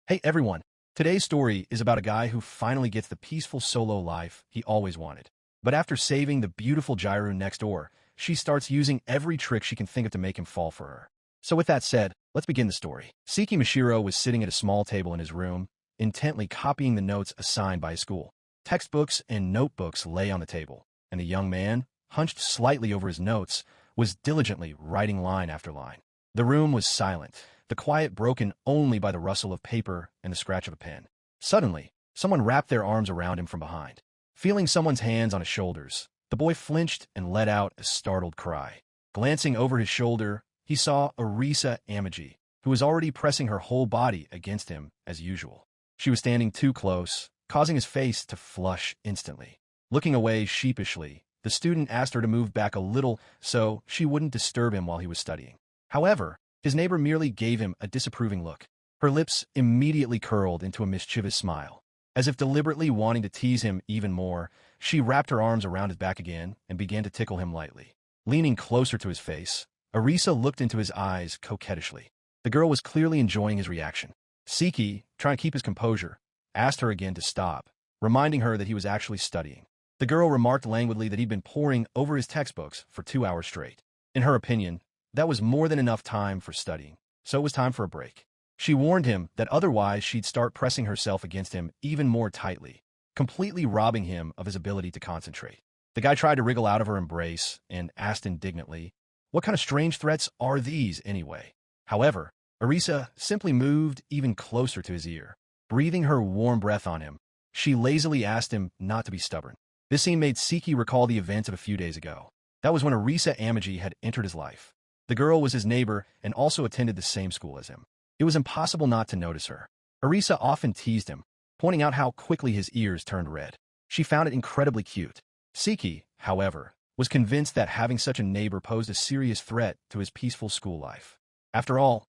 Hey everyone, today's story is about a guy who finally gets the peaceful solo life he always wanted. But after saving the beautiful GYARU next door, she starts using every trick she can think of to make him fall for her. So with that said, let's begin the story. Seki Mashiro was sitting at a small table in his room, intently copying the notes assigned by his school. Textbooks and notebooks lay on the table, and the young man, hunched slightly over his notes, was diligently writing line after line. The room was silent, the quiet broken only by the rustle of paper and the scratch of a pen. Suddenly, someone wrapped their arms around him from behind. Feeling someone's hands on his shoulders, the boy flinched and let out a startled cry. Glancing over his shoulder, he saw Horesasetakute, who was already pressing her whole body against him as usual. She was standing too close, causing his face to flush instantly. Looking away sheepishly, the student asked her to move back a little so she wouldn't disturb him while he was studying. However, his neighbor merely gave him a disapproving look. Her lips immediately curled into a mischievous smile. As if deliberately wanting to tease him even more, she wrapped her arms around his back again and began to tickle him lightly. Leaning closer to his face, Arisa looked into his eyes coquettishly. The girl was clearly enjoying his reaction. Seki, trying to keep his composure, asked her again to stop, reminding her that he was actually studying. The girl remarked languidly that he'd been poring over his textbooks for 2 hours straight. In her opinion, that was more than enough time for studying, so it was time for a break. She warned him that otherwise she'd start pressing herself against him even more tightly, completely robbing him of his ability to concentrate. The guy tried to wriggle out of her embrace and asked indignantly, "What kind of strange threats are these, anyway?" However, Arisa simply moved even closer to his ear. Breathing her warm breath on him, she lazily asked him not to be stubborn. This scene made Seki recall the events of a few days ago. That was when Horesasetakute had entered his life. The girl was his neighbor and also attended the same school as him. It was impossible not to notice her. Arisa often teased him, pointing out how quickly his ears turned red. She found it incredibly cute. Seki, however, was convinced that having such a neighbor posed a serious threat to his peaceful school life. After all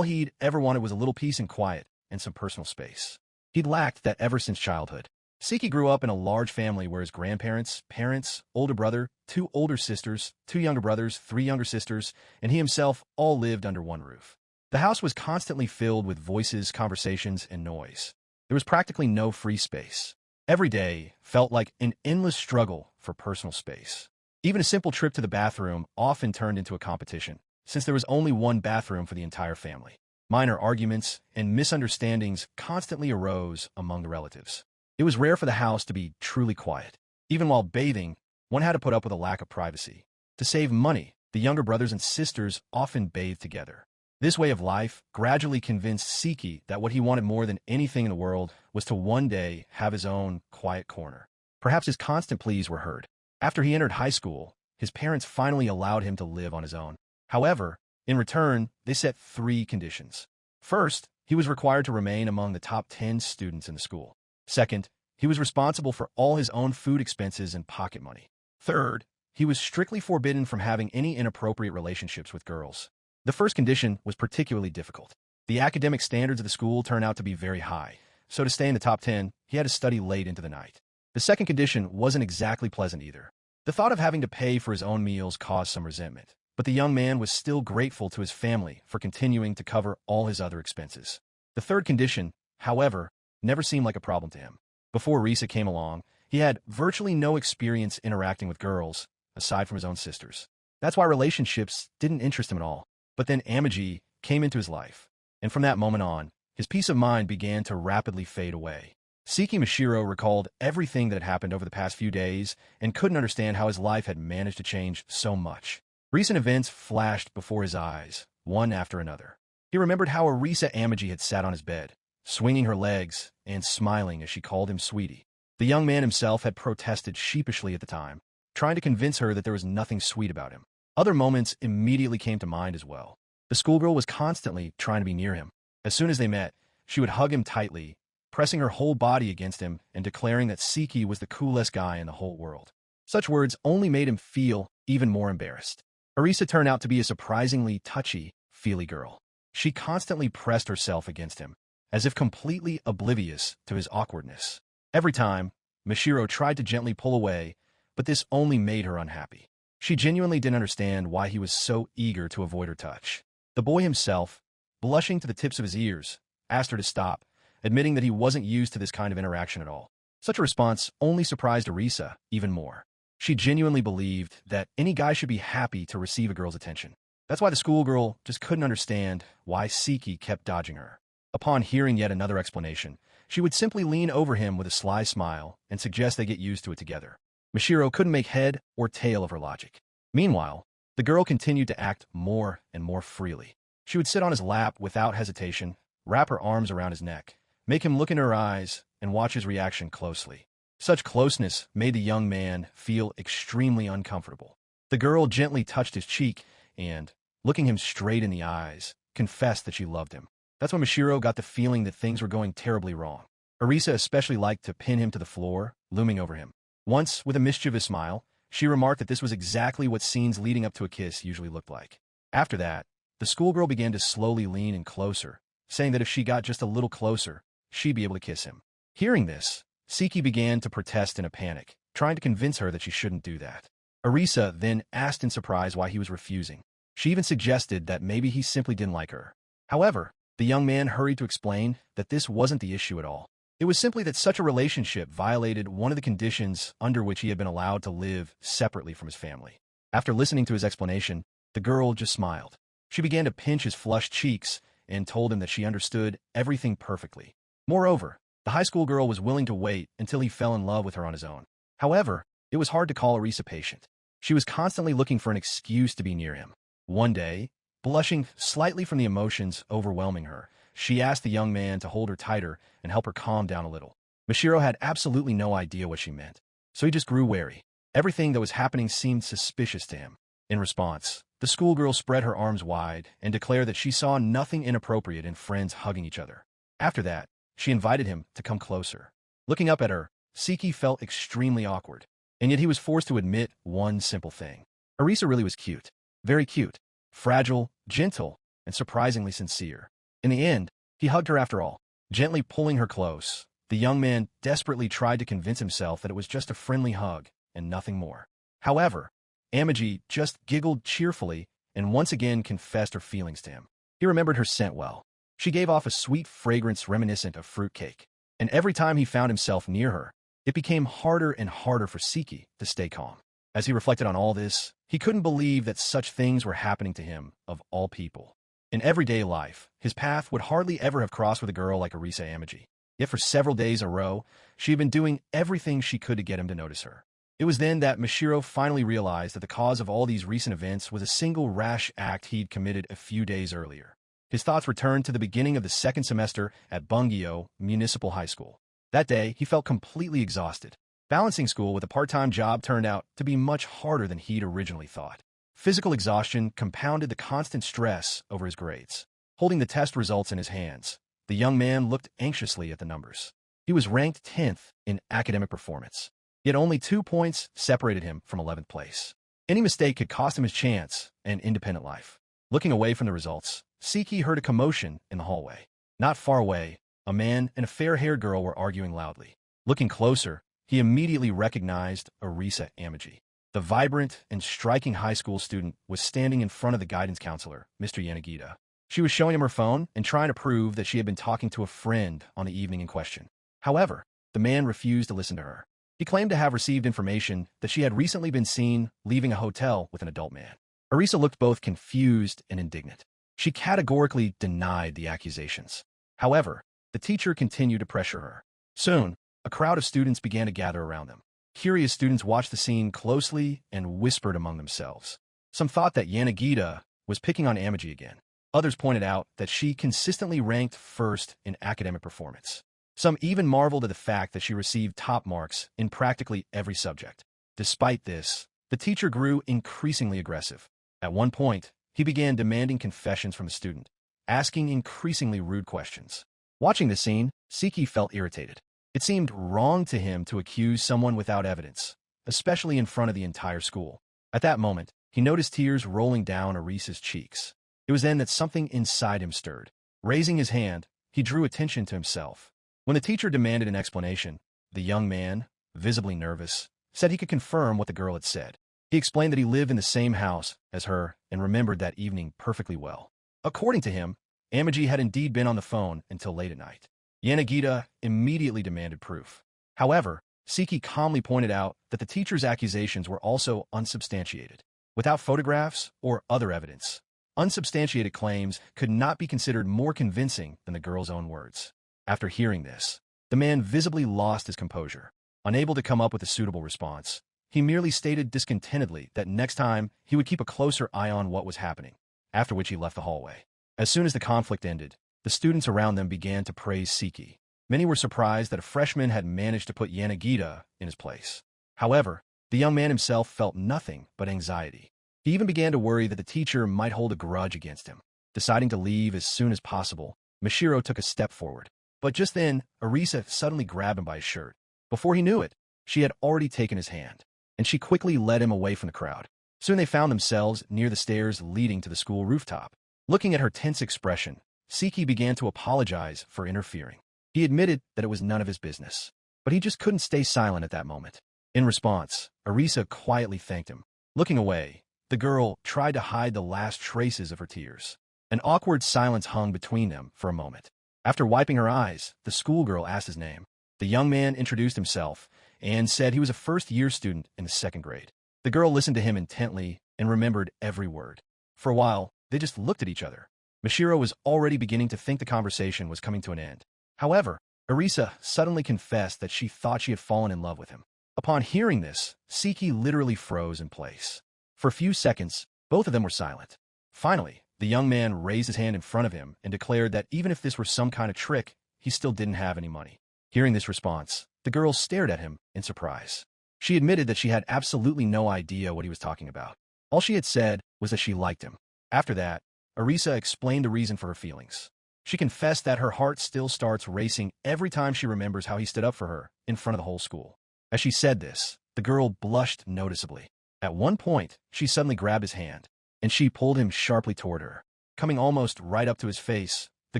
he'd ever wanted was a little peace and quiet and some personal space. He'd lacked that ever since childhood. Seki grew up in a large family where his grandparents, parents, older brother, 2 older sisters, 2 younger brothers, 3 younger sisters, and he himself all lived under one roof. The house was constantly filled with voices, conversations, and noise. There was practically no free space. Every day felt like an endless struggle for personal space. Even a simple trip to the bathroom often turned into a competition, since there was only one bathroom for the entire family. Minor arguments and misunderstandings constantly arose among the relatives. It was rare for the house to be truly quiet. Even while bathing, one had to put up with a lack of privacy. To save money, the younger brothers and sisters often bathed together. This way of life gradually convinced Seki that what he wanted more than anything in the world was to one day have his own quiet corner. Perhaps his constant pleas were heard. After he entered high school, his parents finally allowed him to live on his own. However, in return, they set 3 conditions. First, he was required to remain among the top 10 students in the school. Second, he was responsible for all his own food expenses and pocket money. Third, he was strictly forbidden from having any inappropriate relationships with girls. The first condition was particularly difficult. The academic standards of the school turned out to be very high, so to stay in the top 10, he had to study late into the night. The second condition wasn't exactly pleasant either. The thought of having to pay for his own meals caused some resentment, but the young man was still grateful to his family for continuing to cover all his other expenses. The third condition, however, never seemed like a problem to him. Before Risa came along, he had virtually no experience interacting with girls, aside from his own sisters. That's why relationships didn't interest him at all. But then Amagi came into his life, and from that moment on, his peace of mind began to rapidly fade away. Seki Mashiro recalled everything that had happened over the past few days and couldn't understand how his life had managed to change so much. Recent events flashed before his eyes, one after another. He remembered how Arisa Amagi had sat on his bed, swinging her legs and smiling as she called him sweetie. The young man himself had protested sheepishly at the time, trying to convince her that there was nothing sweet about him. Other moments immediately came to mind as well. The schoolgirl was constantly trying to be near him. As soon as they met, she would hug him tightly, pressing her whole body against him and declaring that Seki was the coolest guy in the whole world. Such words only made him feel even more embarrassed. Arisa turned out to be a surprisingly touchy, feely girl. She constantly pressed herself against him, as if completely oblivious to his awkwardness. Every time, Mashiro tried to gently pull away, but this only made her unhappy. She genuinely didn't understand why he was so eager to avoid her touch. The boy himself, blushing to the tips of his ears, asked her to stop, admitting that he wasn't used to this kind of interaction at all. Such a response only surprised Arisa even more. She genuinely believed that any guy should be happy to receive a girl's attention. That's why the schoolgirl just couldn't understand why Siki kept dodging her. Upon hearing yet another explanation, she would simply lean over him with a sly smile and suggest they get used to it together. Mishiro couldn't make head or tail of her logic. Meanwhile, the girl continued to act more and more freely. She would sit on his lap without hesitation, wrap her arms around his neck, make him look into her eyes, and watch his reaction closely. Such closeness made the young man feel extremely uncomfortable. The girl gently touched his cheek and, looking him straight in the eyes, confessed that she loved him. That's when Mishiro got the feeling that things were going terribly wrong. Arisa especially liked to pin him to the floor, looming over him. Once, with a mischievous smile, she remarked that this was exactly what scenes leading up to a kiss usually looked like. After that, the schoolgirl began to slowly lean in closer, saying that if she got just a little closer, she'd be able to kiss him. Hearing this, Siki began to protest in a panic, trying to convince her that she shouldn't do that. Arisa then asked in surprise why he was refusing. She even suggested that maybe he simply didn't like her. However, the young man hurried to explain that this wasn't the issue at all. It was simply that such a relationship violated one of the conditions under which he had been allowed to live separately from his family. After listening to his explanation, the girl just smiled. She began to pinch his flushed cheeks and told him that she understood everything perfectly. Moreover, the high school girl was willing to wait until he fell in love with her on his own. However, it was hard to call Arisa patient. She was constantly looking for an excuse to be near him. One day, blushing slightly from the emotions overwhelming her, she asked the young man to hold her tighter and help her calm down a little. Mishiro had absolutely no idea what she meant, so he just grew wary. Everything that was happening seemed suspicious to him. In response, the schoolgirl spread her arms wide and declared that she saw nothing inappropriate in friends hugging each other. After that, she invited him to come closer. Looking up at her, Siki felt extremely awkward, and yet he was forced to admit one simple thing. Arisa really was cute. Very cute. Fragile, gentle, and surprisingly sincere. In the end, he hugged her after all, gently pulling her close. The young man desperately tried to convince himself that it was just a friendly hug and nothing more. However, Amagi just giggled cheerfully and once again confessed her feelings to him. He remembered her scent well. She gave off a sweet fragrance reminiscent of fruitcake, and every time he found himself near her, it became harder and harder for Siki to stay calm. As he reflected on all this, he couldn't believe that such things were happening to him, of all people. In everyday life, his path would hardly ever have crossed with a girl like Arisa Amagi. Yet for several days in a row, she had been doing everything she could to get him to notice her. It was then that Mishiro finally realized that the cause of all these recent events was a single rash act he'd committed a few days earlier. His thoughts returned to the beginning of the second semester at Bungyo Municipal High School. That day, he felt completely exhausted. Balancing school with a part-time job turned out to be much harder than he'd originally thought. Physical exhaustion compounded the constant stress over his grades. Holding the test results in his hands, the young man looked anxiously at the numbers. He was ranked 10th in academic performance, yet only 2 points separated him from 11th place. Any mistake could cost him his chance and independent life. Looking away from the results, Siki heard a commotion in the hallway. Not far away, a man and a fair-haired girl were arguing loudly. Looking closer, he immediately recognized Arisa Amagi. The vibrant and striking high school student was standing in front of the guidance counselor, Mr. Yanagita. She was showing him her phone and trying to prove that she had been talking to a friend on the evening in question. However, the man refused to listen to her. He claimed to have received information that she had recently been seen leaving a hotel with an adult man. Arisa looked both confused and indignant. She categorically denied the accusations. However, the teacher continued to pressure her. Soon, a crowd of students began to gather around them. Curious students watched the scene closely and whispered among themselves. Some thought that Yanagita was picking on Amagi again. Others pointed out that she consistently ranked first in academic performance. Some even marveled at the fact that she received top marks in practically every subject. Despite this, the teacher grew increasingly aggressive. At one point, he began demanding confessions from the student, asking increasingly rude questions. Watching the scene, Siki felt irritated. It seemed wrong to him to accuse someone without evidence, especially in front of the entire school. At that moment, he noticed tears rolling down Arisa's cheeks. It was then that something inside him stirred. Raising his hand, he drew attention to himself. When the teacher demanded an explanation, the young man, visibly nervous, said he could confirm what the girl had said. He explained that he lived in the same house as her and remembered that evening perfectly well. According to him, Amagi had indeed been on the phone until late at night. Yanagita immediately demanded proof. However, Siki calmly pointed out that the teacher's accusations were also unsubstantiated, without photographs or other evidence. Unsubstantiated claims could not be considered more convincing than the girl's own words. After hearing this, the man visibly lost his composure. Unable to come up with a suitable response, he merely stated discontentedly that next time he would keep a closer eye on what was happening, after which he left the hallway. As soon as the conflict ended, the students around them began to praise Siki. Many were surprised that a freshman had managed to put Yanagita in his place. However, the young man himself felt nothing but anxiety. He even began to worry that the teacher might hold a grudge against him. Deciding to leave as soon as possible, Mishiro took a step forward. But just then, Arisa suddenly grabbed him by his shirt. Before he knew it, she had already taken his hand, and she quickly led him away from the crowd. Soon they found themselves near the stairs leading to the school rooftop. Looking at her tense expression, Siki began to apologize for interfering. He admitted that it was none of his business, but he just couldn't stay silent at that moment. In response, Arisa quietly thanked him. Looking away, the girl tried to hide the last traces of her tears. An awkward silence hung between them for a moment. After wiping her eyes, the schoolgirl asked his name. The young man introduced himself and said he was a first-year student in the 2nd grade. The girl listened to him intently and remembered every word. For a while, they just looked at each other. Mishiro was already beginning to think the conversation was coming to an end. However, Arisa suddenly confessed that she thought she had fallen in love with him. Upon hearing this, Siki literally froze in place. For a few seconds, both of them were silent. Finally, the young man raised his hand in front of him and declared that even if this were some kind of trick, he still didn't have any money. Hearing this response, the girl stared at him in surprise. She admitted that she had absolutely no idea what he was talking about. All she had said was that she liked him. After that, Arisa explained the reason for her feelings. She confessed that her heart still starts racing every time she remembers how he stood up for her in front of the whole school. As she said this, the girl blushed noticeably. At one point, she suddenly grabbed his hand, and she pulled him sharply toward her. Coming almost right up to his face, the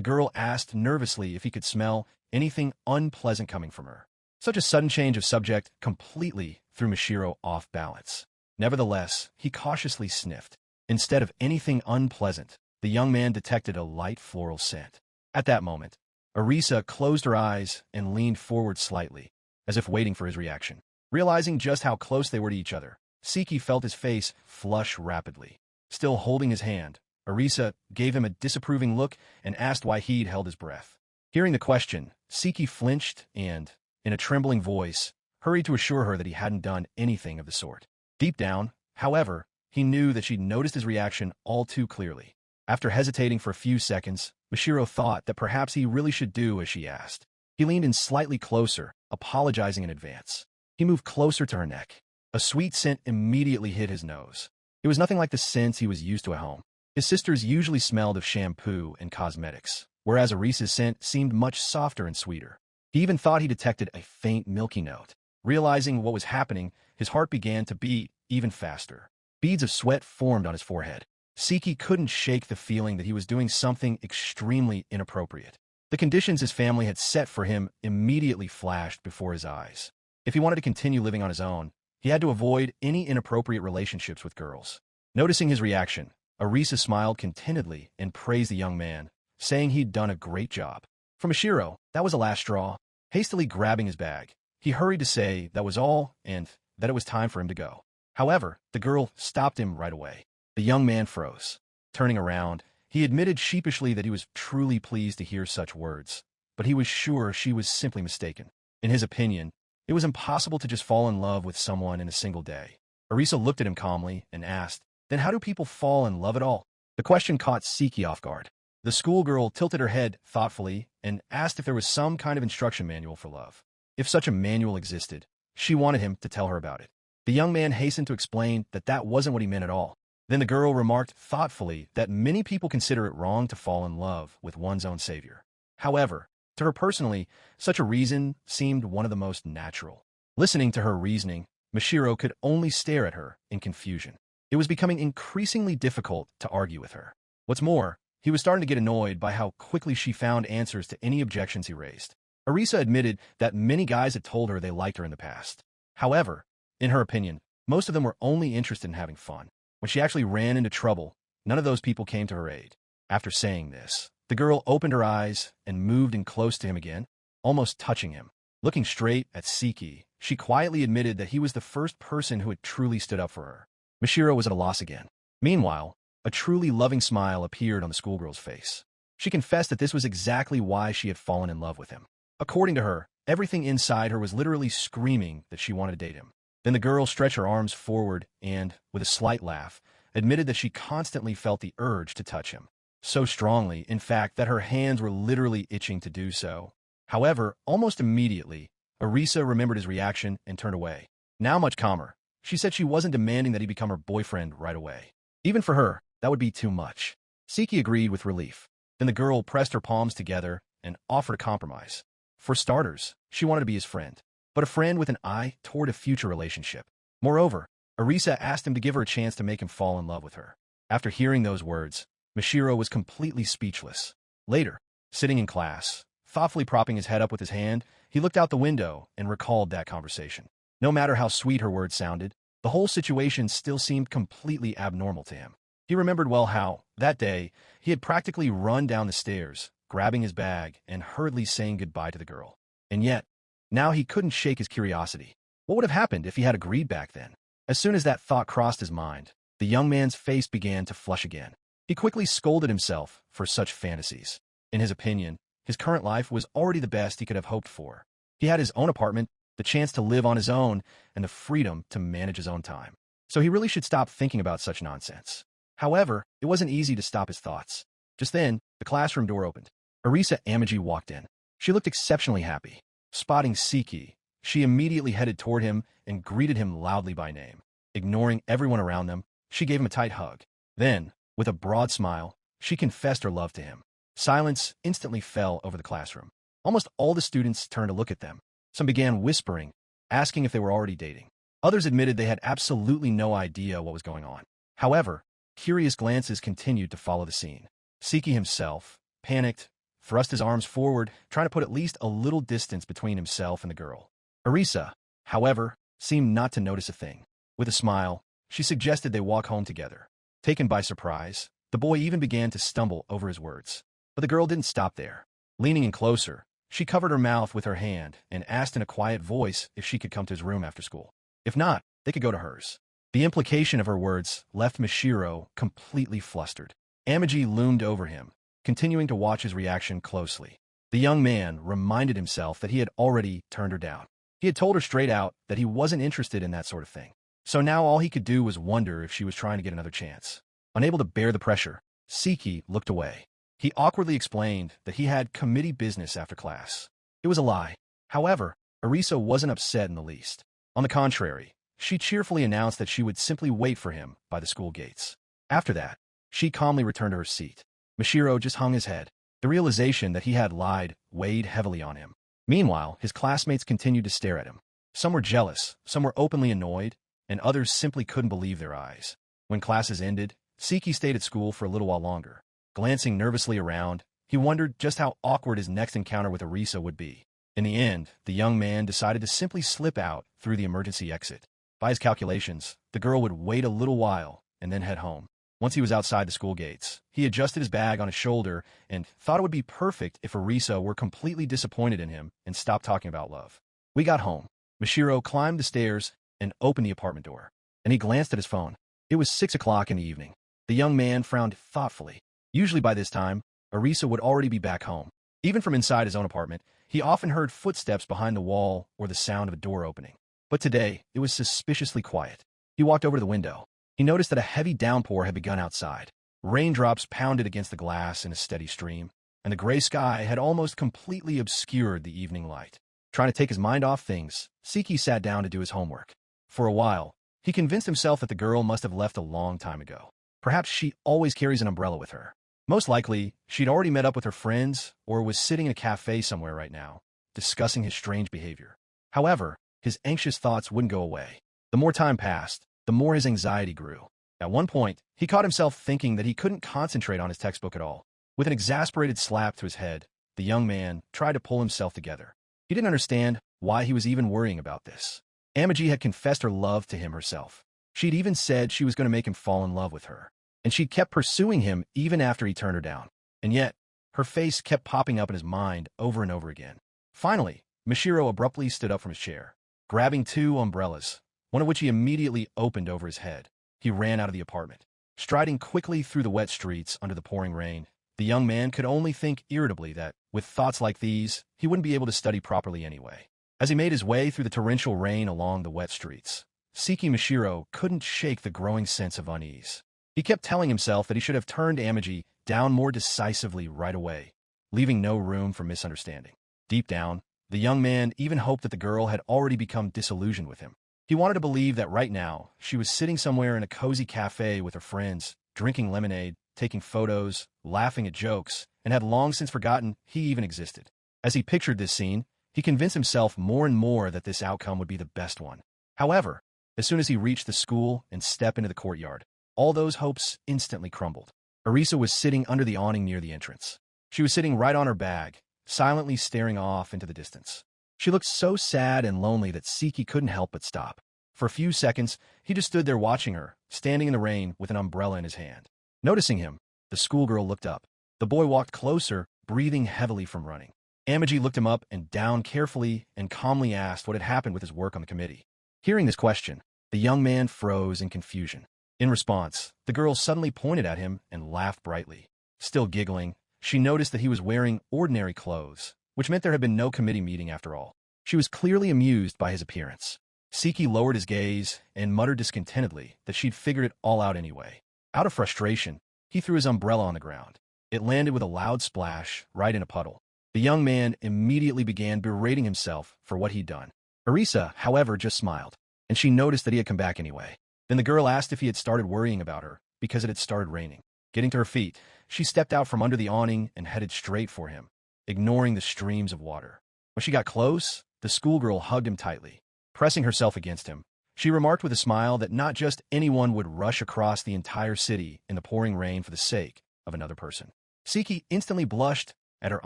girl asked nervously if he could smell anything unpleasant coming from her. Such a sudden change of subject completely threw Mishiro off balance. Nevertheless, he cautiously sniffed. Instead of anything unpleasant, the young man detected a light floral scent. At that moment, Arisa closed her eyes and leaned forward slightly, as if waiting for his reaction. Realizing just how close they were to each other, Siki felt his face flush rapidly. Still holding his hand, Arisa gave him a disapproving look and asked why he'd held his breath. Hearing the question, Siki flinched and, in a trembling voice, hurried to assure her that he hadn't done anything of the sort. Deep down, however, he knew that she'd noticed his reaction all too clearly. After hesitating for a few seconds, Mishiro thought that perhaps he really should do as she asked. He leaned in slightly closer, apologizing in advance. He moved closer to her neck. A sweet scent immediately hit his nose. It was nothing like the scents he was used to at home. His sisters usually smelled of shampoo and cosmetics, whereas Arisa's scent seemed much softer and sweeter. He even thought he detected a faint milky note. Realizing what was happening, his heart began to beat even faster. Beads of sweat formed on his forehead. Siki couldn't shake the feeling that he was doing something extremely inappropriate. The conditions his family had set for him immediately flashed before his eyes. If he wanted to continue living on his own, he had to avoid any inappropriate relationships with girls. Noticing his reaction, Arisa smiled contentedly and praised the young man, saying he'd done a great job. For Mishiro, that was the last straw. Hastily grabbing his bag, he hurried to say that was all and that it was time for him to go. However, the girl stopped him right away. The young man froze. Turning around, he admitted sheepishly that he was truly pleased to hear such words, but he was sure she was simply mistaken. In his opinion, it was impossible to just fall in love with someone in a single day. Arisa looked at him calmly and asked, "Then how do people fall in love at all?" The question caught Siki off guard. The schoolgirl tilted her head thoughtfully and asked if there was some kind of instruction manual for love. If such a manual existed, she wanted him to tell her about it. The young man hastened to explain that that wasn't what he meant at all. Then the girl remarked thoughtfully that many people consider it wrong to fall in love with one's own savior. However, to her personally, such a reason seemed one of the most natural. Listening to her reasoning, Mishiro could only stare at her in confusion. It was becoming increasingly difficult to argue with her. What's more, he was starting to get annoyed by how quickly she found answers to any objections he raised. Arisa admitted that many guys had told her they liked her in the past. However, in her opinion, most of them were only interested in having fun. When she actually ran into trouble, none of those people came to her aid. After saying this, the girl opened her eyes and moved in close to him again. almost touching him. Looking straight at Siki, she quietly admitted that he was the first person who had truly stood up for her. Mishiro was at a loss again. Meanwhile, a truly loving smile appeared on the schoolgirl's face. She confessed that this was exactly why she had fallen in love with him. According to her, everything inside her was literally screaming that she wanted to date him. Then the girl stretched her arms forward and, with a slight laugh, admitted that she constantly felt the urge to touch him. So strongly, in fact, that her hands were literally itching to do so. However, almost immediately, Orisa remembered his reaction and turned away. Now much calmer, she said she wasn't demanding that he become her boyfriend right away. Even for her, that would be too much. Siki agreed with relief. Then the girl pressed her palms together and offered a compromise. For starters, she wanted to be his friend, but a friend with an eye toward a future relationship. Moreover, Orisa asked him to give her a chance to make him fall in love with her. After hearing those words, Mishiro was completely speechless. Later, sitting in class, thoughtfully propping his head up with his hand, he looked out the window and recalled that conversation. No matter how sweet her words sounded, the whole situation still seemed completely abnormal to him. He remembered well how, that day, he had practically run down the stairs, grabbing his bag and hurriedly saying goodbye to the girl. And yet, now he couldn't shake his curiosity. What would have happened if he had agreed back then? As soon as that thought crossed his mind, the young man's face began to flush again. He quickly scolded himself for such fantasies. In his opinion, his current life was already the best he could have hoped for. He had his own apartment, the chance to live on his own, and the freedom to manage his own time. So he really should stop thinking about such nonsense. However, it wasn't easy to stop his thoughts. Just then, the classroom door opened. Orisa Amaji walked in. She looked exceptionally happy. Spotting Siki, she immediately headed toward him and greeted him loudly by name. Ignoring everyone around them, she gave him a tight hug. Then, with a broad smile, she confessed her love to him. Silence instantly fell over the classroom. Almost all the students turned to look at them. Some began whispering, asking if they were already dating. Others admitted they had absolutely no idea what was going on. However, curious glances continued to follow the scene. Siki himself, panicked, thrust his arms forward, trying to put at least a little distance between himself and the girl. Orisa, however, seemed not to notice a thing. With a smile, she suggested they walk home together. Taken by surprise, the boy even began to stumble over his words. But the girl didn't stop there. Leaning in closer, she covered her mouth with her hand and asked in a quiet voice if she could come to his room after school. If not, they could go to hers. The implication of her words left Mishiro completely flustered. Amaji loomed over him, continuing to watch his reaction closely. The young man reminded himself that he had already turned her down. He had told her straight out that he wasn't interested in that sort of thing. So now all he could do was wonder if she was trying to get another chance. Unable to bear the pressure, Siki looked away. He awkwardly explained that he had committee business after class. It was a lie. However, Orisa wasn't upset in the least. On the contrary, she cheerfully announced that she would simply wait for him by the school gates. After that, she calmly returned to her seat. Mishiro just hung his head. The realization that he had lied weighed heavily on him. Meanwhile, his classmates continued to stare at him. Some were jealous, some were openly annoyed, and others simply couldn't believe their eyes. When classes ended, Siki stayed at school for a little while longer. Glancing nervously around, he wondered just how awkward his next encounter with Orisa would be. In the end, the young man decided to simply slip out through the emergency exit. By his calculations, the girl would wait a little while and then head home. Once he was outside the school gates, he adjusted his bag on his shoulder and thought it would be perfect if Orisa were completely disappointed in him and stopped talking about love. We got home. Mishiro climbed the stairs and opened the apartment door. And he glanced at his phone. It was 6 o'clock in the evening. The young man frowned thoughtfully. Usually by this time, Orisa would already be back home. Even from inside his own apartment, he often heard footsteps behind the wall or the sound of a door opening. But today, it was suspiciously quiet. He walked over to the window. He noticed that a heavy downpour had begun outside. Raindrops pounded against the glass in a steady stream, and the gray sky had almost completely obscured the evening light. Trying to take his mind off things, Siki sat down to do his homework. For a while, he convinced himself that the girl must have left a long time ago. Perhaps she always carries an umbrella with her. Most likely, she'd already met up with her friends or was sitting in a cafe somewhere right now, discussing his strange behavior. However, his anxious thoughts wouldn't go away. The more time passed, the more his anxiety grew. At one point, he caught himself thinking that he couldn't concentrate on his textbook at all. With an exasperated slap to his head, the young man tried to pull himself together. He didn't understand why he was even worrying about this. Amaji had confessed her love to him herself. She'd even said she was going to make him fall in love with her. And she kept pursuing him even after he turned her down. And yet, her face kept popping up in his mind over and over again. Finally, Mishiro abruptly stood up from his chair, grabbing 2 umbrellas, one of which he immediately opened over his head. He ran out of the apartment. Striding quickly through the wet streets under the pouring rain, the young man could only think irritably that, with thoughts like these, he wouldn't be able to study properly anyway. As he made his way through the torrential rain along the wet streets, Seki Mishiro couldn't shake the growing sense of unease. He kept telling himself that he should have turned Amagi down more decisively right away, leaving no room for misunderstanding. Deep down, the young man even hoped that the girl had already become disillusioned with him. He wanted to believe that right now, she was sitting somewhere in a cozy cafe with her friends, drinking lemonade, taking photos, laughing at jokes, and had long since forgotten he even existed. As he pictured this scene, he convinced himself more and more that this outcome would be the best one. However, as soon as he reached the school and stepped into the courtyard, all those hopes instantly crumbled. Orisa was sitting under the awning near the entrance. She was sitting right on her bag, silently staring off into the distance. She looked so sad and lonely that Seki couldn't help but stop. For a few seconds, he just stood there watching her, standing in the rain with an umbrella in his hand. Noticing him, the schoolgirl looked up. The boy walked closer, breathing heavily from running. Amagi looked him up and down carefully and calmly asked what had happened with his work on the committee. Hearing this question, the young man froze in confusion. In response, the girl suddenly pointed at him and laughed brightly. Still giggling, she noticed that he was wearing ordinary clothes, which meant there had been no committee meeting after all. She was clearly amused by his appearance. Seki lowered his gaze and muttered discontentedly that she'd figured it all out anyway. Out of frustration, he threw his umbrella on the ground. It landed with a loud splash right in a puddle. The young man immediately began berating himself for what he'd done. Orisa, however, just smiled, and she noticed that he had come back anyway. Then the girl asked if he had started worrying about her because it had started raining. Getting to her feet, she stepped out from under the awning and headed straight for him, ignoring the streams of water. When she got close, the schoolgirl hugged him tightly. Pressing herself against him, she remarked with a smile that not just anyone would rush across the entire city in the pouring rain for the sake of another person. Seki instantly blushed at her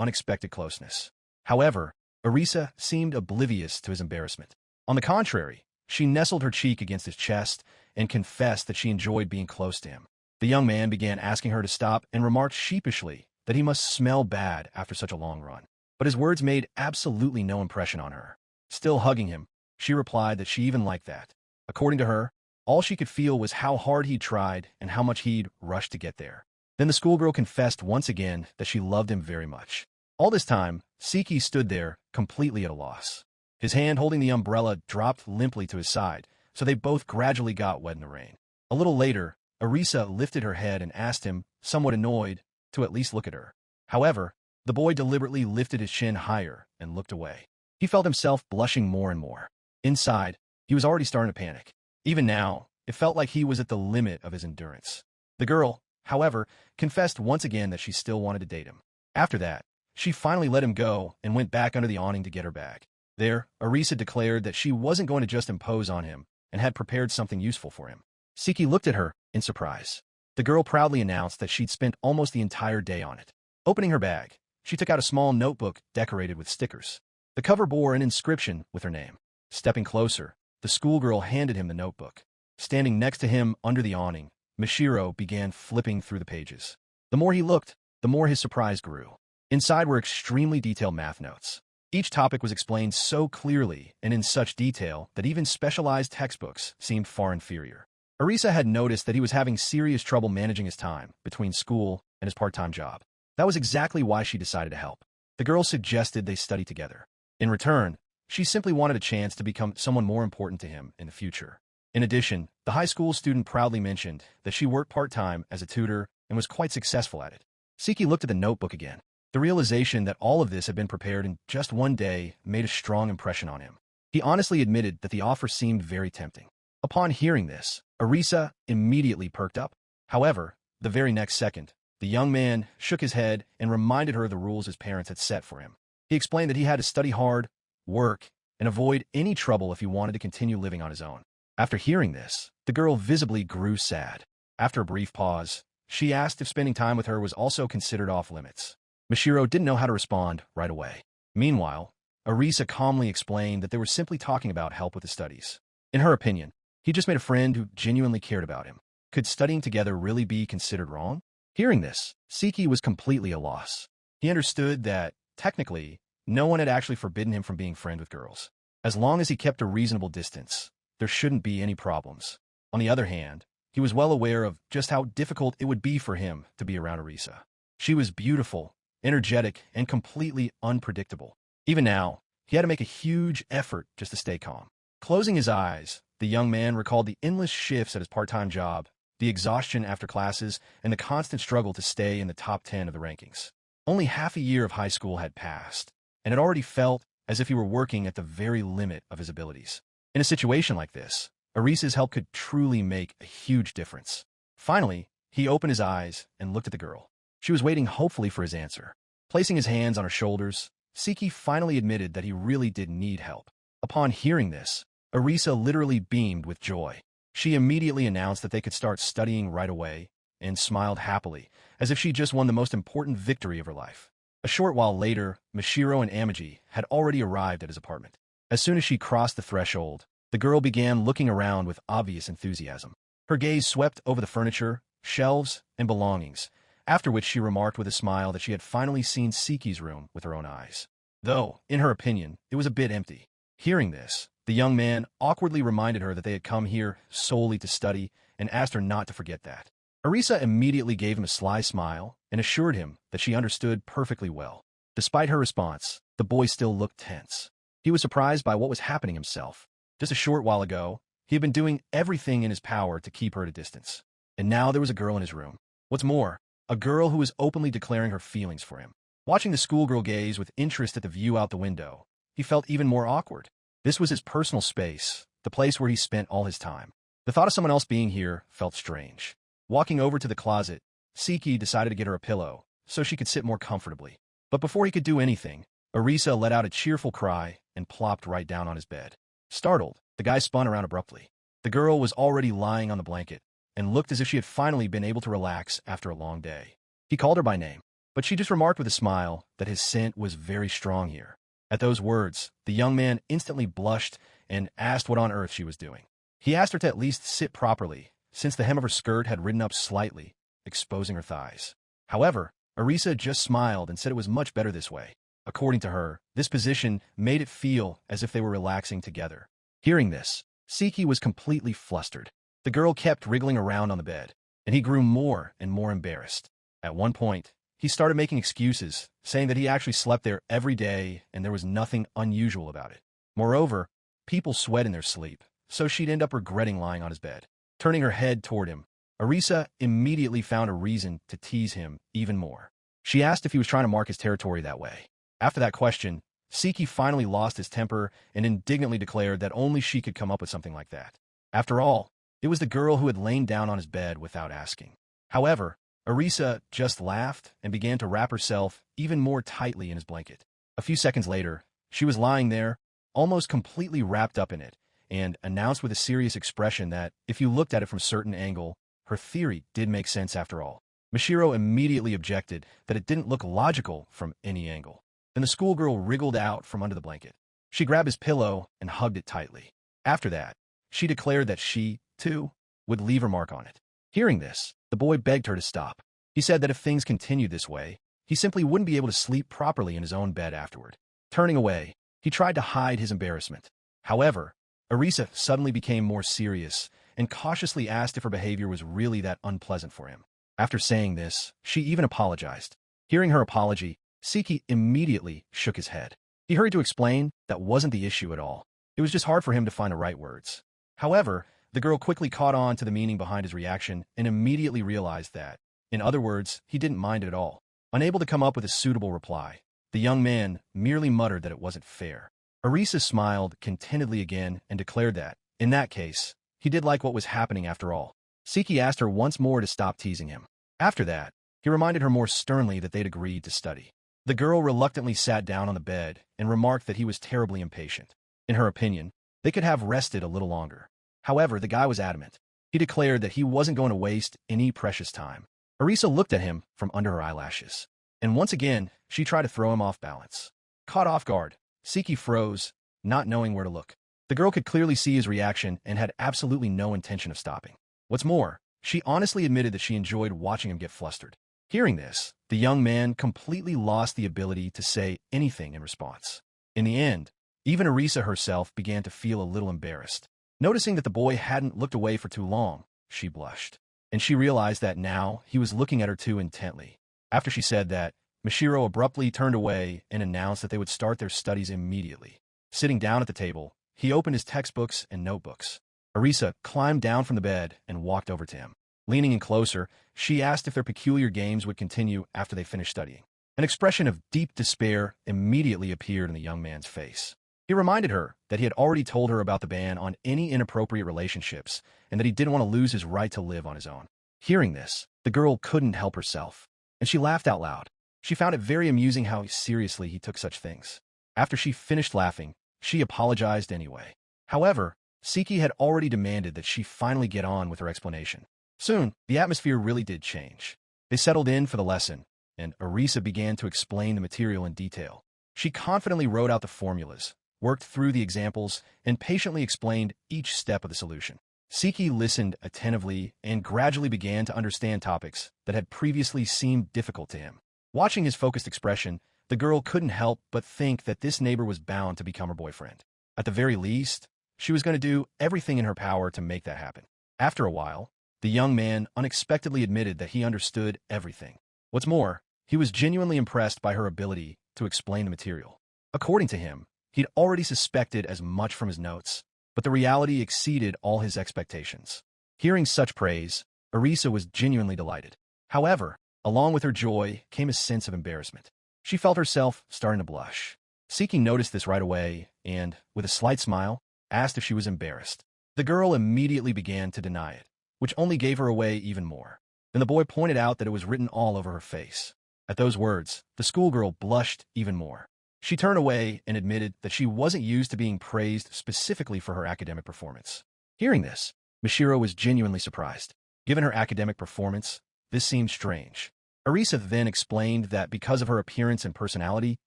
unexpected closeness. However, Orisa seemed oblivious to his embarrassment. On the contrary, she nestled her cheek against his chest and confessed that she enjoyed being close to him. The young man began asking her to stop and remarked sheepishly that he must smell bad after such a long run. But his words made absolutely no impression on her. Still hugging him, she replied that she even liked that. According to her, all she could feel was how hard he'd tried and how much he'd rushed to get there. Then the schoolgirl confessed once again that she loved him very much. All this time, Seki stood there, completely at a loss. His hand holding the umbrella dropped limply to his side, so they both gradually got wet in the rain. A little later, Orisa lifted her head and asked him, somewhat annoyed, to at least look at her. However, the boy deliberately lifted his chin higher and looked away. He felt himself blushing more and more. Inside, he was already starting to panic. Even now, it felt like he was at the limit of his endurance. The girl, however, confessed once again that she still wanted to date him. After that, she finally let him go and went back under the awning to get her bag. There, Orisa declared that she wasn't going to just impose on him and had prepared something useful for him. Seki looked at her in surprise. The girl proudly announced that she'd spent almost the entire day on it. Opening her bag, she took out a small notebook decorated with stickers. The cover bore an inscription with her name. Stepping closer, the schoolgirl handed him the notebook. Standing next to him under the awning, Mishiro began flipping through the pages. The more he looked, the more his surprise grew. Inside were extremely detailed math notes. Each topic was explained so clearly and in such detail that even specialized textbooks seemed far inferior. Orisa had noticed that he was having serious trouble managing his time between school and his part-time job. That was exactly why she decided to help. The girl suggested they study together. In return, she simply wanted a chance to become someone more important to him in the future. In addition, the high school student proudly mentioned that she worked part-time as a tutor and was quite successful at it. Seki looked at the notebook again. The realization that all of this had been prepared in just one day made a strong impression on him. He honestly admitted that the offer seemed very tempting. Upon hearing this, Orisa immediately perked up. However, the very next second, the young man shook his head and reminded her of the rules his parents had set for him. He explained that he had to study hard, work, and avoid any trouble if he wanted to continue living on his own. After hearing this, the girl visibly grew sad. After a brief pause, she asked if spending time with her was also considered off-limits. Mishiro didn't know how to respond right away. Meanwhile, Orisa calmly explained that they were simply talking about help with the studies. In her opinion, he just made a friend who genuinely cared about him. Could studying together really be considered wrong? Hearing this, Seki was completely at a loss. He understood that, technically, No one had actually forbidden him from being friends with girls. As long as he kept a reasonable distance, there shouldn't be any problems. On the other hand, he was well aware of just how difficult it would be for him to be around Orisa. She was beautiful, energetic, and completely unpredictable. Even now, he had to make a huge effort just to stay calm. Closing his eyes, the young man recalled the endless shifts at his part-time job, the exhaustion after classes, and the constant struggle to stay in the top 10 of the rankings. Only half a year of high school had passed, and it already felt as if he were working at the very limit of his abilities. In a situation like this, Orisa's help could truly make a huge difference. Finally, he opened his eyes and looked at the girl. She was waiting hopefully for his answer. Placing his hands on her shoulders, Siki finally admitted that he really did need help. Upon hearing this, Orisa literally beamed with joy. She immediately announced that they could start studying right away and smiled happily, as if she just won the most important victory of her life. A short while later, Mishiro and Amagi had already arrived at his apartment. As soon as she crossed the threshold, the girl began looking around with obvious enthusiasm. Her gaze swept over the furniture, shelves, and belongings, after which she remarked with a smile that she had finally seen Siki's room with her own eyes. Though, in her opinion, it was a bit empty. Hearing this, the young man awkwardly reminded her that they had come here solely to study and asked her not to forget that. Orisa immediately gave him a sly smile and assured him that she understood perfectly well. Despite her response, the boy still looked tense. He was surprised by what was happening himself. Just a short while ago, he had been doing everything in his power to keep her at a distance. And now there was a girl in his room. What's more, a girl who was openly declaring her feelings for him. Watching the schoolgirl gaze with interest at the view out the window, he felt even more awkward. This was his personal space, the place where he spent all his time. The thought of someone else being here felt strange. Walking over to the closet, Siki decided to get her a pillow so she could sit more comfortably. But before he could do anything, Orisa let out a cheerful cry and plopped right down on his bed. Startled, the guy spun around abruptly. The girl was already lying on the blanket and looked as if she had finally been able to relax after a long day. He called her by name, but she just remarked with a smile that his scent was very strong here. At those words, the young man instantly blushed and asked what on earth she was doing. He asked her to at least sit properly, since the hem of her skirt had ridden up slightly, exposing her thighs. However, Orisa just smiled and said it was much better this way. According to her, this position made it feel as if they were relaxing together. Hearing this, Siki was completely flustered. The girl kept wriggling around on the bed, and he grew more and more embarrassed. At one point, he started making excuses, saying that he actually slept there every day and there was nothing unusual about it. Moreover, people sweat in their sleep, so she'd end up regretting lying on his bed. Turning her head toward him, Orisa immediately found a reason to tease him even more. She asked if he was trying to mark his territory that way. After that question, Siki finally lost his temper and indignantly declared that only she could come up with something like that. After all, it was the girl who had lain down on his bed without asking. However, Orisa just laughed and began to wrap herself even more tightly in his blanket. A few seconds later, she was lying there, almost completely wrapped up in it, and announced with a serious expression that, if you looked at it from a certain angle, her theory did make sense after all. Mishiro immediately objected that it didn't look logical from any angle. Then the schoolgirl wriggled out from under the blanket. She grabbed his pillow and hugged it tightly. After that, she declared that she, too, would leave her mark on it. Hearing this, the boy begged her to stop. He said that if things continued this way, he simply wouldn't be able to sleep properly in his own bed afterward. Turning away, he tried to hide his embarrassment. However, Orisa suddenly became more serious and cautiously asked if her behavior was really that unpleasant for him. After saying this, she even apologized. Hearing her apology, Siki immediately shook his head. He hurried to explain that wasn't the issue at all. It was just hard for him to find the right words. However, the girl quickly caught on to the meaning behind his reaction and immediately realized that, in other words, he didn't mind it at all. Unable to come up with a suitable reply, the young man merely muttered that it wasn't fair. Orisa smiled contentedly again and declared that, in that case, he did like what was happening after all. Siki asked her once more to stop teasing him. After that, he reminded her more sternly that they'd agreed to study. The girl reluctantly sat down on the bed and remarked that he was terribly impatient. In her opinion, they could have rested a little longer. However, the guy was adamant. He declared that he wasn't going to waste any precious time. Orisa looked at him from under her eyelashes, and once again, she tried to throw him off balance. Caught off guard, Siki froze, not knowing where to look. The girl could clearly see his reaction and had absolutely no intention of stopping. What's more, she honestly admitted that she enjoyed watching him get flustered. Hearing this, the young man completely lost the ability to say anything in response. In the end, even Arisa herself began to feel a little embarrassed. Noticing that the boy hadn't looked away for too long, she blushed. And she realized that now he was looking at her too intently. After she said that, Mishiro abruptly turned away and announced that they would start their studies immediately. Sitting down at the table, he opened his textbooks and notebooks. Arisa climbed down from the bed and walked over to him. Leaning in closer, she asked if their peculiar games would continue after they finished studying. An expression of deep despair immediately appeared in the young man's face. He reminded her that he had already told her about the ban on any inappropriate relationships and that he didn't want to lose his right to live on his own. Hearing this, the girl couldn't help herself, and she laughed out loud. She found it very amusing how seriously he took such things. After she finished laughing, she apologized anyway. However, Siki had already demanded that she finally get on with her explanation. Soon, the atmosphere really did change. They settled in for the lesson, and Arisa began to explain the material in detail. She confidently wrote out the formulas, worked through the examples, and patiently explained each step of the solution. Siki listened attentively and gradually began to understand topics that had previously seemed difficult to him. Watching his focused expression, the girl couldn't help but think that this neighbor was bound to become her boyfriend. At the very least, she was going to do everything in her power to make that happen. After a while, the young man unexpectedly admitted that he understood everything. What's more, he was genuinely impressed by her ability to explain the material. According to him, he'd already suspected as much from his notes, but the reality exceeded all his expectations. Hearing such praise, Arisa was genuinely delighted. However, along with her joy came a sense of embarrassment. She felt herself starting to blush. Siki noticed this right away and, with a slight smile, asked if she was embarrassed. The girl immediately began to deny it, which only gave her away even more. Then the boy pointed out that it was written all over her face. At those words, the schoolgirl blushed even more. She turned away and admitted that she wasn't used to being praised specifically for her academic performance. Hearing this, Mishiro was genuinely surprised. Given her academic performance, this seemed strange. Arisa then explained that because of her appearance and personality,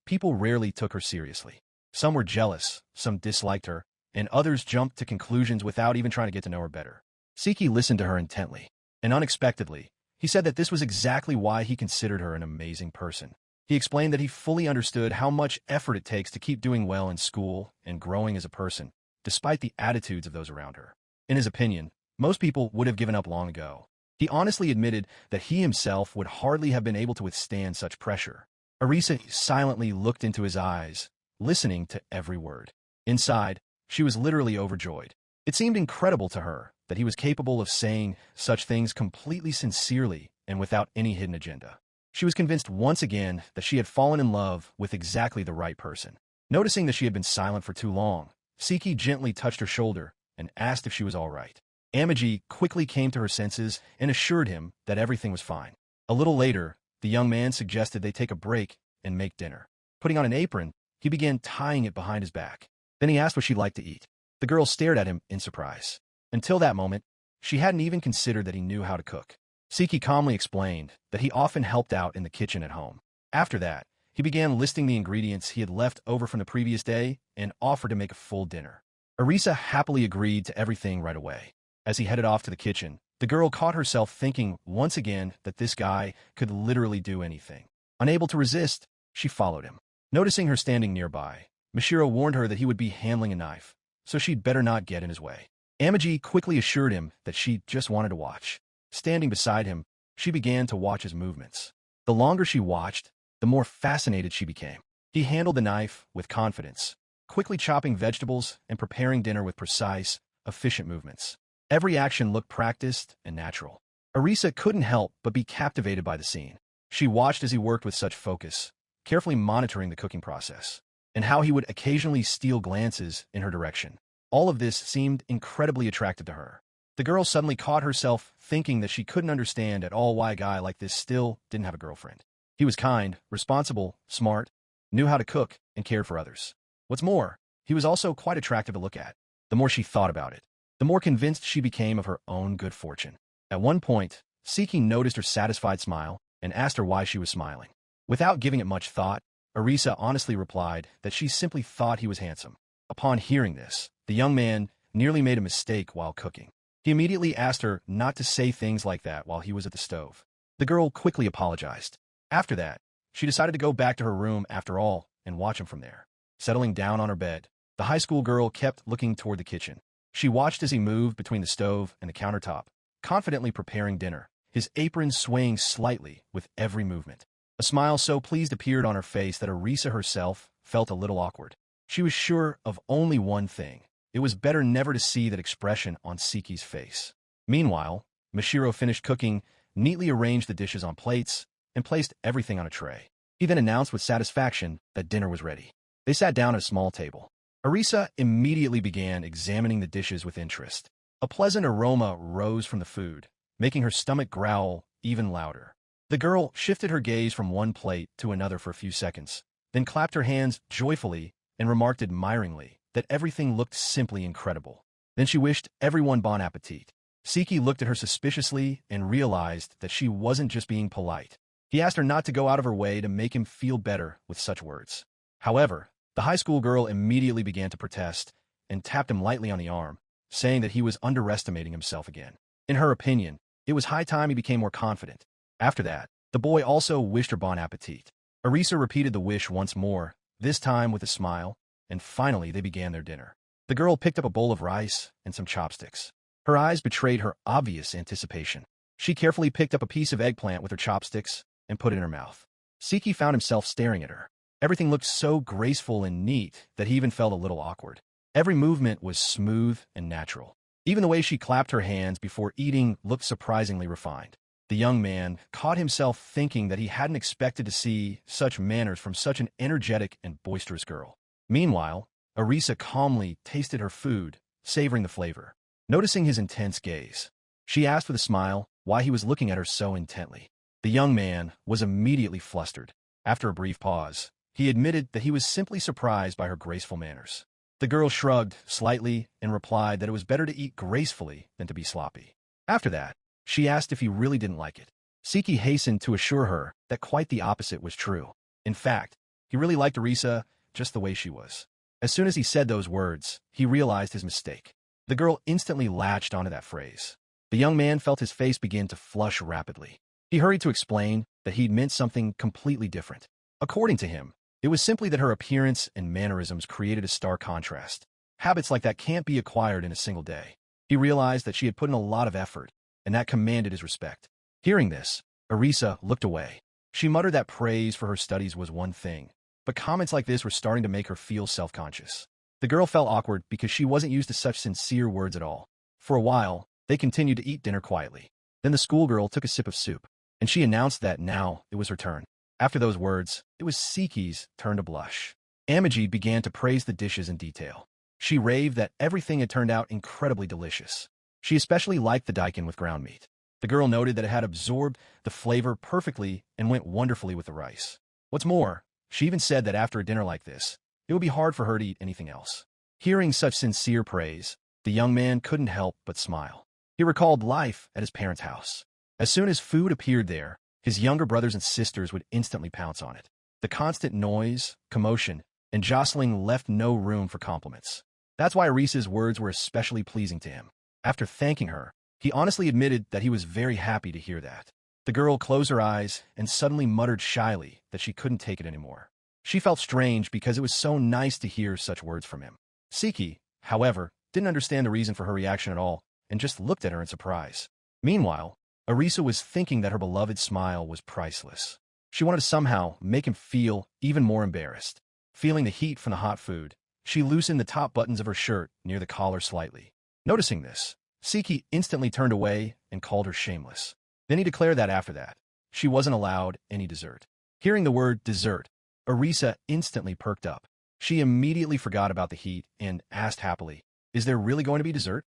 people rarely took her seriously. Some were jealous, some disliked her, and others jumped to conclusions without even trying to get to know her better. Siki listened to her intently, and unexpectedly, he said that this was exactly why he considered her an amazing person. He explained that he fully understood how much effort it takes to keep doing well in school and growing as a person, despite the attitudes of those around her. In his opinion, most people would have given up long ago. He honestly admitted that he himself would hardly have been able to withstand such pressure. Arisa silently looked into his eyes, listening to every word. Inside, she was literally overjoyed. It seemed incredible to her that he was capable of saying such things completely sincerely and without any hidden agenda. She was convinced once again that she had fallen in love with exactly the right person. Noticing that she had been silent for too long, Siki gently touched her shoulder and asked if she was all right. Amagi quickly came to her senses and assured him that everything was fine. A little later, the young man suggested they take a break and make dinner. Putting on an apron, he began tying it behind his back. Then he asked what she'd like to eat. The girl stared at him in surprise. Until that moment, she hadn't even considered that he knew how to cook. Siki calmly explained that he often helped out in the kitchen at home. After that, he began listing the ingredients he had left over from the previous day and offered to make a full dinner. Arisa happily agreed to everything right away. As he headed off to the kitchen, the girl caught herself thinking once again that this guy could literally do anything. Unable to resist, she followed him. Noticing her standing nearby, Mishiro warned her that he would be handling a knife, so she'd better not get in his way. Amagi quickly assured him that she just wanted to watch. Standing beside him, she began to watch his movements. The longer she watched, the more fascinated she became. He handled the knife with confidence, quickly chopping vegetables and preparing dinner with precise, efficient movements. Every action looked practiced and natural. Arisa couldn't help but be captivated by the scene. She watched as he worked with such focus, carefully monitoring the cooking process, and how he would occasionally steal glances in her direction. All of this seemed incredibly attractive to her. The girl suddenly caught herself thinking that she couldn't understand at all why a guy like this still didn't have a girlfriend. He was kind, responsible, smart, knew how to cook, and cared for others. What's more, he was also quite attractive to look at. The more she thought about it, the more convinced she became of her own good fortune. At one point, Siki noticed her satisfied smile and asked her why she was smiling. Without giving it much thought, Arisa honestly replied that she simply thought he was handsome. Upon hearing this, the young man nearly made a mistake while cooking. He immediately asked her not to say things like that while he was at the stove. The girl quickly apologized. After that, she decided to go back to her room after all and watch him from there. Settling down on her bed, the high school girl kept looking toward the kitchen. She watched as he moved between the stove and the countertop, confidently preparing dinner, his apron swaying slightly with every movement. A smile so pleased appeared on her face that Orisa herself felt a little awkward. She was sure of only one thing. It was better never to see that expression on Siki's face. Meanwhile, Mashiro finished cooking, neatly arranged the dishes on plates, and placed everything on a tray. He then announced with satisfaction that dinner was ready. They sat down at a small table. Orisa immediately began examining the dishes with interest. A pleasant aroma rose from the food, making her stomach growl even louder. The girl shifted her gaze from one plate to another for a few seconds, then clapped her hands joyfully and remarked admiringly that everything looked simply incredible. Then she wished everyone bon appetit. Siki looked at her suspiciously and realized that she wasn't just being polite. He asked her not to go out of her way to make him feel better with such words. However, the high school girl immediately began to protest and tapped him lightly on the arm, saying that he was underestimating himself again. In her opinion, it was high time he became more confident. After that, the boy also wished her bon appetit. Orisa repeated the wish once more, this time with a smile, and finally they began their dinner. The girl picked up a bowl of rice and some chopsticks. Her eyes betrayed her obvious anticipation. She carefully picked up a piece of eggplant with her chopsticks and put it in her mouth. Siki found himself staring at her. Everything looked so graceful and neat that he even felt a little awkward. Every movement was smooth and natural. Even the way she clapped her hands before eating looked surprisingly refined. The young man caught himself thinking that he hadn't expected to see such manners from such an energetic and boisterous girl. Meanwhile, Orisa calmly tasted her food, savoring the flavor. Noticing his intense gaze, she asked with a smile why he was looking at her so intently. The young man was immediately flustered. After a brief pause, he admitted that he was simply surprised by her graceful manners. The girl shrugged slightly and replied that it was better to eat gracefully than to be sloppy. After that, she asked if he really didn't like it. Siki hastened to assure her that quite the opposite was true. In fact, he really liked Orisa just the way she was. As soon as he said those words, he realized his mistake. The girl instantly latched onto that phrase. The young man felt his face begin to flush rapidly. He hurried to explain that he'd meant something completely different. According to him, it was simply that her appearance and mannerisms created a stark contrast. Habits like that can't be acquired in a single day. He realized that she had put in a lot of effort, and that commanded his respect. Hearing this, Orisa looked away. She muttered that praise for her studies was one thing, but comments like this were starting to make her feel self-conscious. The girl felt awkward because she wasn't used to such sincere words at all. For a while, they continued to eat dinner quietly. Then the schoolgirl took a sip of soup, and she announced that now it was her turn. After those words, it was Siki's turn to blush. Amagi began to praise the dishes in detail. She raved that everything had turned out incredibly delicious. She especially liked the daikon with ground meat. The girl noted that it had absorbed the flavor perfectly and went wonderfully with the rice. What's more, she even said that after a dinner like this, it would be hard for her to eat anything else. Hearing such sincere praise, the young man couldn't help but smile. He recalled life at his parents' house. As soon as food appeared there, his younger brothers and sisters would instantly pounce on it. The constant noise, commotion, and jostling left no room for compliments. That's why Orisa's words were especially pleasing to him. After thanking her, he honestly admitted that he was very happy to hear that. The girl closed her eyes and suddenly muttered shyly that she couldn't take it anymore. She felt strange because it was so nice to hear such words from him. Siki, however, didn't understand the reason for her reaction at all and just looked at her in surprise. Meanwhile, Orisa was thinking that her beloved smile was priceless. She wanted to somehow make him feel even more embarrassed. Feeling the heat from the hot food, she loosened the top buttons of her shirt near the collar slightly. Noticing this, Siki instantly turned away and called her shameless. Then he declared that after that, she wasn't allowed any dessert. Hearing the word dessert, Orisa instantly perked up. She immediately forgot about the heat and asked happily, "Is there really going to be dessert?"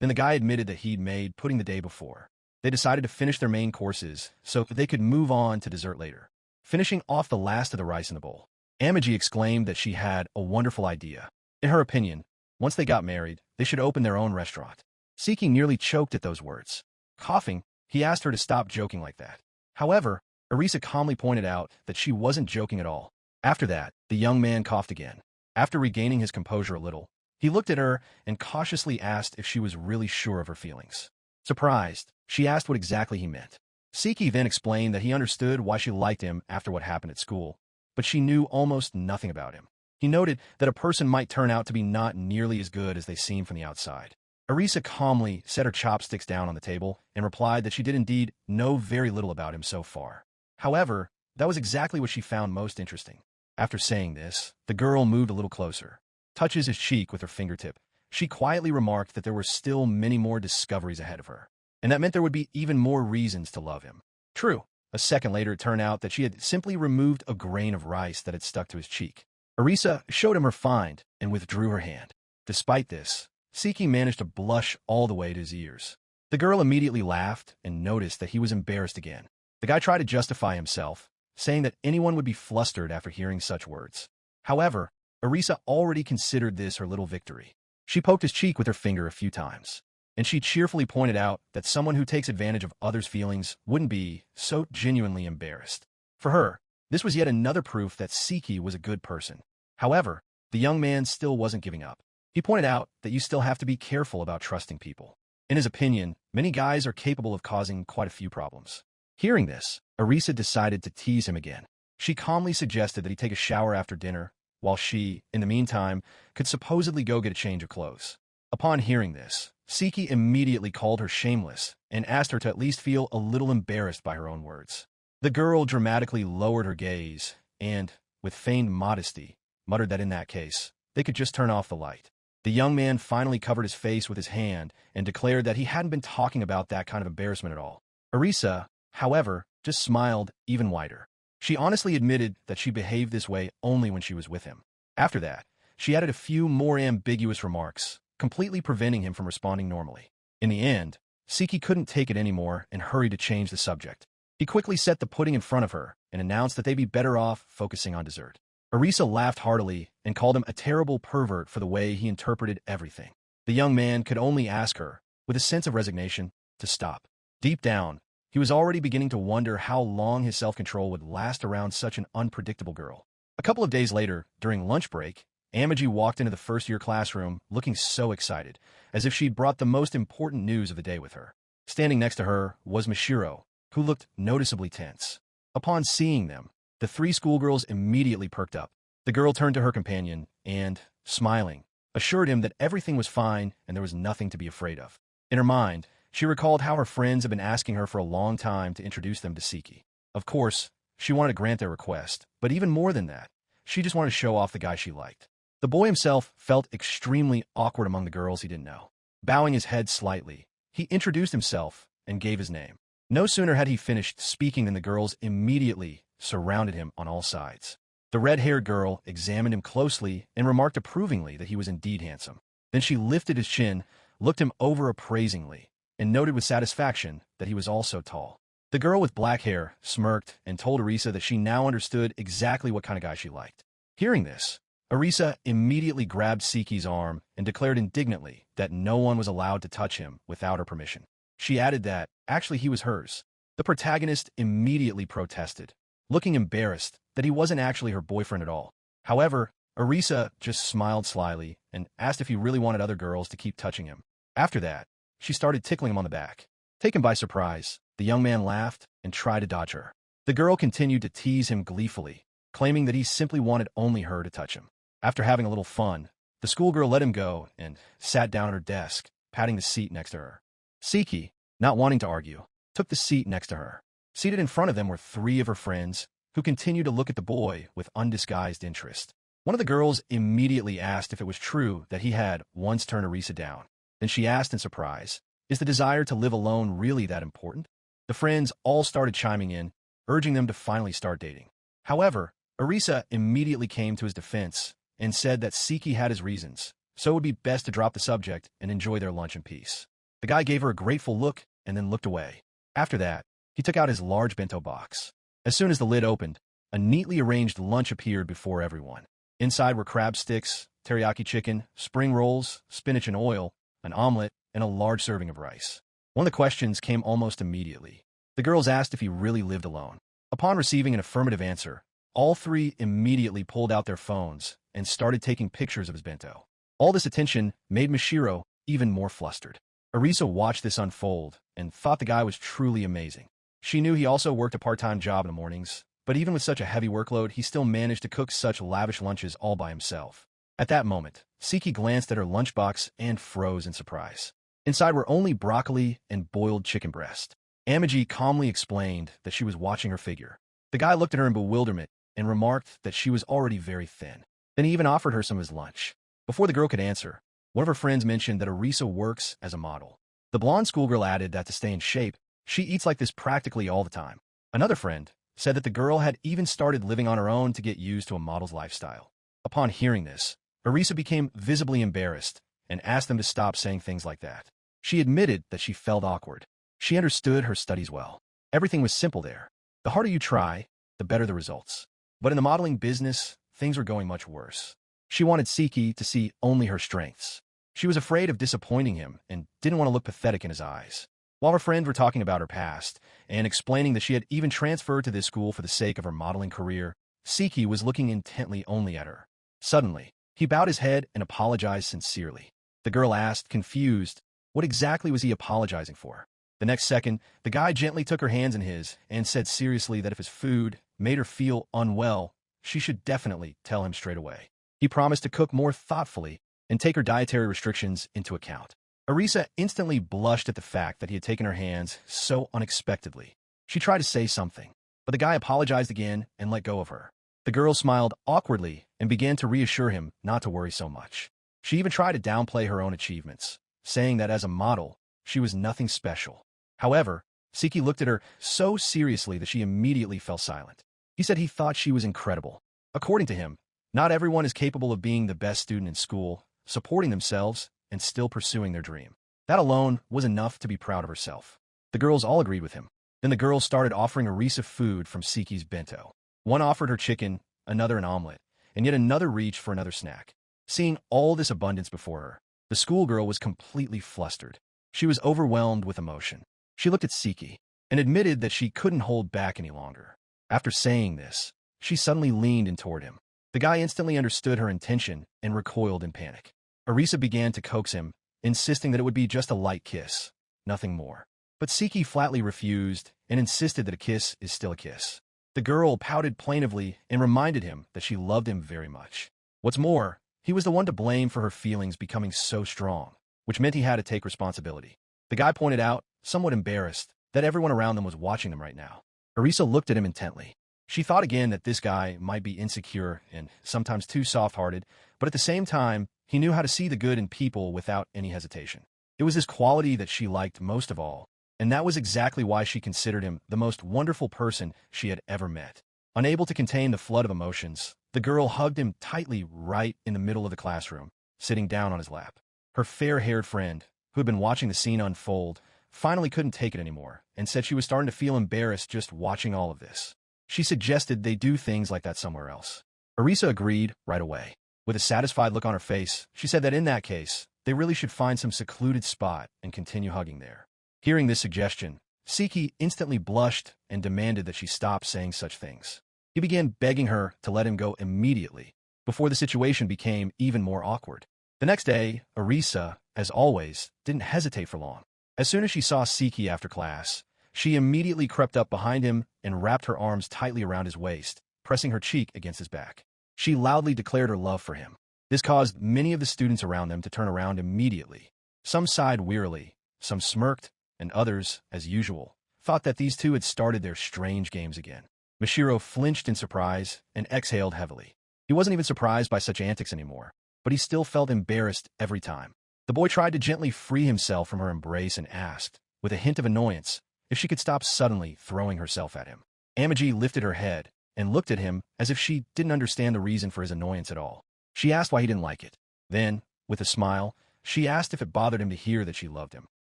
Then the guy admitted that he'd made pudding the day before. They decided to finish their main courses so that they could move on to dessert later. Finishing off the last of the rice in the bowl, Amagi exclaimed that she had a wonderful idea. In her opinion, once they got married, they should open their own restaurant. Siki nearly choked at those words. Coughing, he asked her to stop joking like that. However, Orisa calmly pointed out that she wasn't joking at all. After that, the young man coughed again. After regaining his composure a little, he looked at her and cautiously asked if she was really sure of her feelings. Surprised, she asked what exactly he meant. Siki then explained that he understood why she liked him after what happened at school, but she knew almost nothing about him. He noted that a person might turn out to be not nearly as good as they seem from the outside. Arisa calmly set her chopsticks down on the table and replied that she did indeed know very little about him so far. However, that was exactly what she found most interesting. After saying this, the girl moved a little closer, touches his cheek with her fingertip. She quietly remarked that there were still many more discoveries ahead of her, and that meant there would be even more reasons to love him. True, a second later it turned out that she had simply removed a grain of rice that had stuck to his cheek. Arisa showed him her find and withdrew her hand. Despite this, Siki managed to blush all the way to his ears. The girl immediately laughed and noticed that he was embarrassed again. The guy tried to justify himself, saying that anyone would be flustered after hearing such words. However, Arisa already considered this her little victory. She poked his cheek with her finger a few times, and she cheerfully pointed out that someone who takes advantage of others' feelings wouldn't be so genuinely embarrassed. For her, this was yet another proof that Siki was a good person. However, the young man still wasn't giving up. He pointed out that you still have to be careful about trusting people. In his opinion, many guys are capable of causing quite a few problems. Hearing this, Arisa decided to tease him again. She calmly suggested that he take a shower after dinner, while she, in the meantime, could supposedly go get a change of clothes. Upon hearing this, Siki immediately called her shameless and asked her to at least feel a little embarrassed by her own words. The girl dramatically lowered her gaze and, with feigned modesty, muttered that in that case, they could just turn off the light. The young man finally covered his face with his hand and declared that he hadn't been talking about that kind of embarrassment at all. Arisa, however, just smiled even wider. She honestly admitted that she behaved this way only when she was with him. After that, she added a few more ambiguous remarks, completely preventing him from responding normally. In the end, Siki couldn't take it anymore and hurried to change the subject. He quickly set the pudding in front of her and announced that they'd be better off focusing on dessert. Arisa laughed heartily and called him a terrible pervert for the way he interpreted everything. The young man could only ask her, with a sense of resignation, to stop. Deep down, he was already beginning to wonder how long his self-control would last around such an unpredictable girl. A couple of days later, during lunch break, Amaji walked into the first-year classroom looking so excited, as if she'd brought the most important news of the day with her. Standing next to her was Mishiro, who looked noticeably tense. Upon seeing them, the three schoolgirls immediately perked up. The girl turned to her companion and, smiling, assured him that everything was fine and there was nothing to be afraid of. In her mind, she recalled how her friends had been asking her for a long time to introduce them to Siki. Of course, she wanted to grant their request, but even more than that, she just wanted to show off the guy she liked. The boy himself felt extremely awkward among the girls he didn't know. Bowing his head slightly, he introduced himself and gave his name. No sooner had he finished speaking than the girls immediately surrounded him on all sides. The red-haired girl examined him closely and remarked approvingly that he was indeed handsome. Then she lifted his chin, looked him over appraisingly, and noted with satisfaction that he was also tall. The girl with black hair smirked and told Arisa that she now understood exactly what kind of guy she liked. Hearing this, Arisa immediately grabbed Siki's arm and declared indignantly that no one was allowed to touch him without her permission. She added that, actually, he was hers. The protagonist immediately protested, looking embarrassed that he wasn't actually her boyfriend at all. However, Arisa just smiled slyly and asked if he really wanted other girls to keep touching him. After that, she started tickling him on the back. Taken by surprise, the young man laughed and tried to dodge her. The girl continued to tease him gleefully, claiming that he simply wanted only her to touch him. After having a little fun, the schoolgirl let him go and sat down at her desk, patting the seat next to her. Siki, not wanting to argue, took the seat next to her. Seated in front of them were three of her friends, who continued to look at the boy with undisguised interest. One of the girls immediately asked if it was true that he had once turned Arisa down. Then she asked in surprise, "Is the desire to live alone really that important?" The friends all started chiming in, urging them to finally start dating. However, Arisa immediately came to his defense and said that Siki had his reasons, so it would be best to drop the subject and enjoy their lunch in peace. The guy gave her a grateful look and then looked away. After that, he took out his large bento box. As soon as the lid opened, a neatly arranged lunch appeared before everyone. Inside were crab sticks, teriyaki chicken, spring rolls, spinach and oil, an omelet, and a large serving of rice. One of the questions came almost immediately. The girls asked if he really lived alone. Upon receiving an affirmative answer, all three immediately pulled out their phones and started taking pictures of his bento. All this attention made Mishiro even more flustered. Arisa watched this unfold and thought the guy was truly amazing. She knew he also worked a part-time job in the mornings, but even with such a heavy workload, he still managed to cook such lavish lunches all by himself. At that moment, Siki glanced at her lunchbox and froze in surprise. Inside were only broccoli and boiled chicken breast. Amagi calmly explained that she was watching her figure. The guy looked at her in bewilderment and remarked that she was already very thin. Then he even offered her some of his lunch. Before the girl could answer, one of her friends mentioned that Orisa works as a model. The blonde schoolgirl added that to stay in shape, she eats like this practically all the time. Another friend said that the girl had even started living on her own to get used to a model's lifestyle. Upon hearing this, Orisa became visibly embarrassed and asked them to stop saying things like that. She admitted that she felt awkward. She understood her studies well. Everything was simple there. The harder you try, the better the results. But in the modeling business, things were going much worse. She wanted Siki to see only her strengths. She was afraid of disappointing him and didn't want to look pathetic in his eyes. While her friends were talking about her past and explaining that she had even transferred to this school for the sake of her modeling career, Siki was looking intently only at her. Suddenly, he bowed his head and apologized sincerely. The girl asked, confused, what exactly was he apologizing for? The next second, the guy gently took her hands in his and said seriously that if his food made her feel unwell, she should definitely tell him straight away. He promised to cook more thoughtfully and take her dietary restrictions into account. Orisa instantly blushed at the fact that he had taken her hands so unexpectedly. She tried to say something, but the guy apologized again and let go of her. The girl smiled awkwardly and began to reassure him not to worry so much. She even tried to downplay her own achievements, saying that as a model, she was nothing special. However, Siki looked at her so seriously that she immediately fell silent. He said he thought she was incredible. According to him, not everyone is capable of being the best student in school, supporting themselves, and still pursuing their dream. That alone was enough to be proud of herself. The girls all agreed with him. Then the girls started offering Orisa food from Siki's bento. One offered her chicken, another an omelet, and yet another reached for another snack. Seeing all this abundance before her, the schoolgirl was completely flustered. She was overwhelmed with emotion. She looked at Siki and admitted that she couldn't hold back any longer. After saying this, she suddenly leaned in toward him. The guy instantly understood her intention and recoiled in panic. Orisa began to coax him, insisting that it would be just a light kiss, nothing more. But Siki flatly refused and insisted that a kiss is still a kiss. The girl pouted plaintively and reminded him that she loved him very much. What's more, he was the one to blame for her feelings becoming so strong, which meant he had to take responsibility. The guy pointed out, somewhat embarrassed, that everyone around them was watching them right now. Orisa looked at him intently. She thought again that this guy might be insecure and sometimes too soft-hearted, but at the same time, he knew how to see the good in people without any hesitation. It was this quality that she liked most of all, and that was exactly why she considered him the most wonderful person she had ever met. Unable to contain the flood of emotions, the girl hugged him tightly right in the middle of the classroom, sitting down on his lap. Her fair-haired friend, who had been watching the scene unfold, finally couldn't take it anymore and said she was starting to feel embarrassed just watching all of this. She suggested they do things like that somewhere else. Orisa agreed right away. With a satisfied look on her face, she said that in that case, they really should find some secluded spot and continue hugging there. Hearing this suggestion, Siki instantly blushed and demanded that she stop saying such things. He began begging her to let him go immediately, before the situation became even more awkward. The next day, Orisa, as always, didn't hesitate for long. As soon as she saw Siki after class, she immediately crept up behind him and wrapped her arms tightly around his waist, pressing her cheek against his back. She loudly declared her love for him. This caused many of the students around them to turn around immediately. Some sighed wearily, some smirked, and others, as usual, thought that these two had started their strange games again. Mishiro flinched in surprise and exhaled heavily. He wasn't even surprised by such antics anymore, but he still felt embarrassed every time. The boy tried to gently free himself from her embrace and asked, with a hint of annoyance, if she could stop suddenly throwing herself at him. Amagi lifted her head and looked at him as if she didn't understand the reason for his annoyance at all. She asked why he didn't like it. Then, with a smile, she asked if it bothered him to hear that she loved him.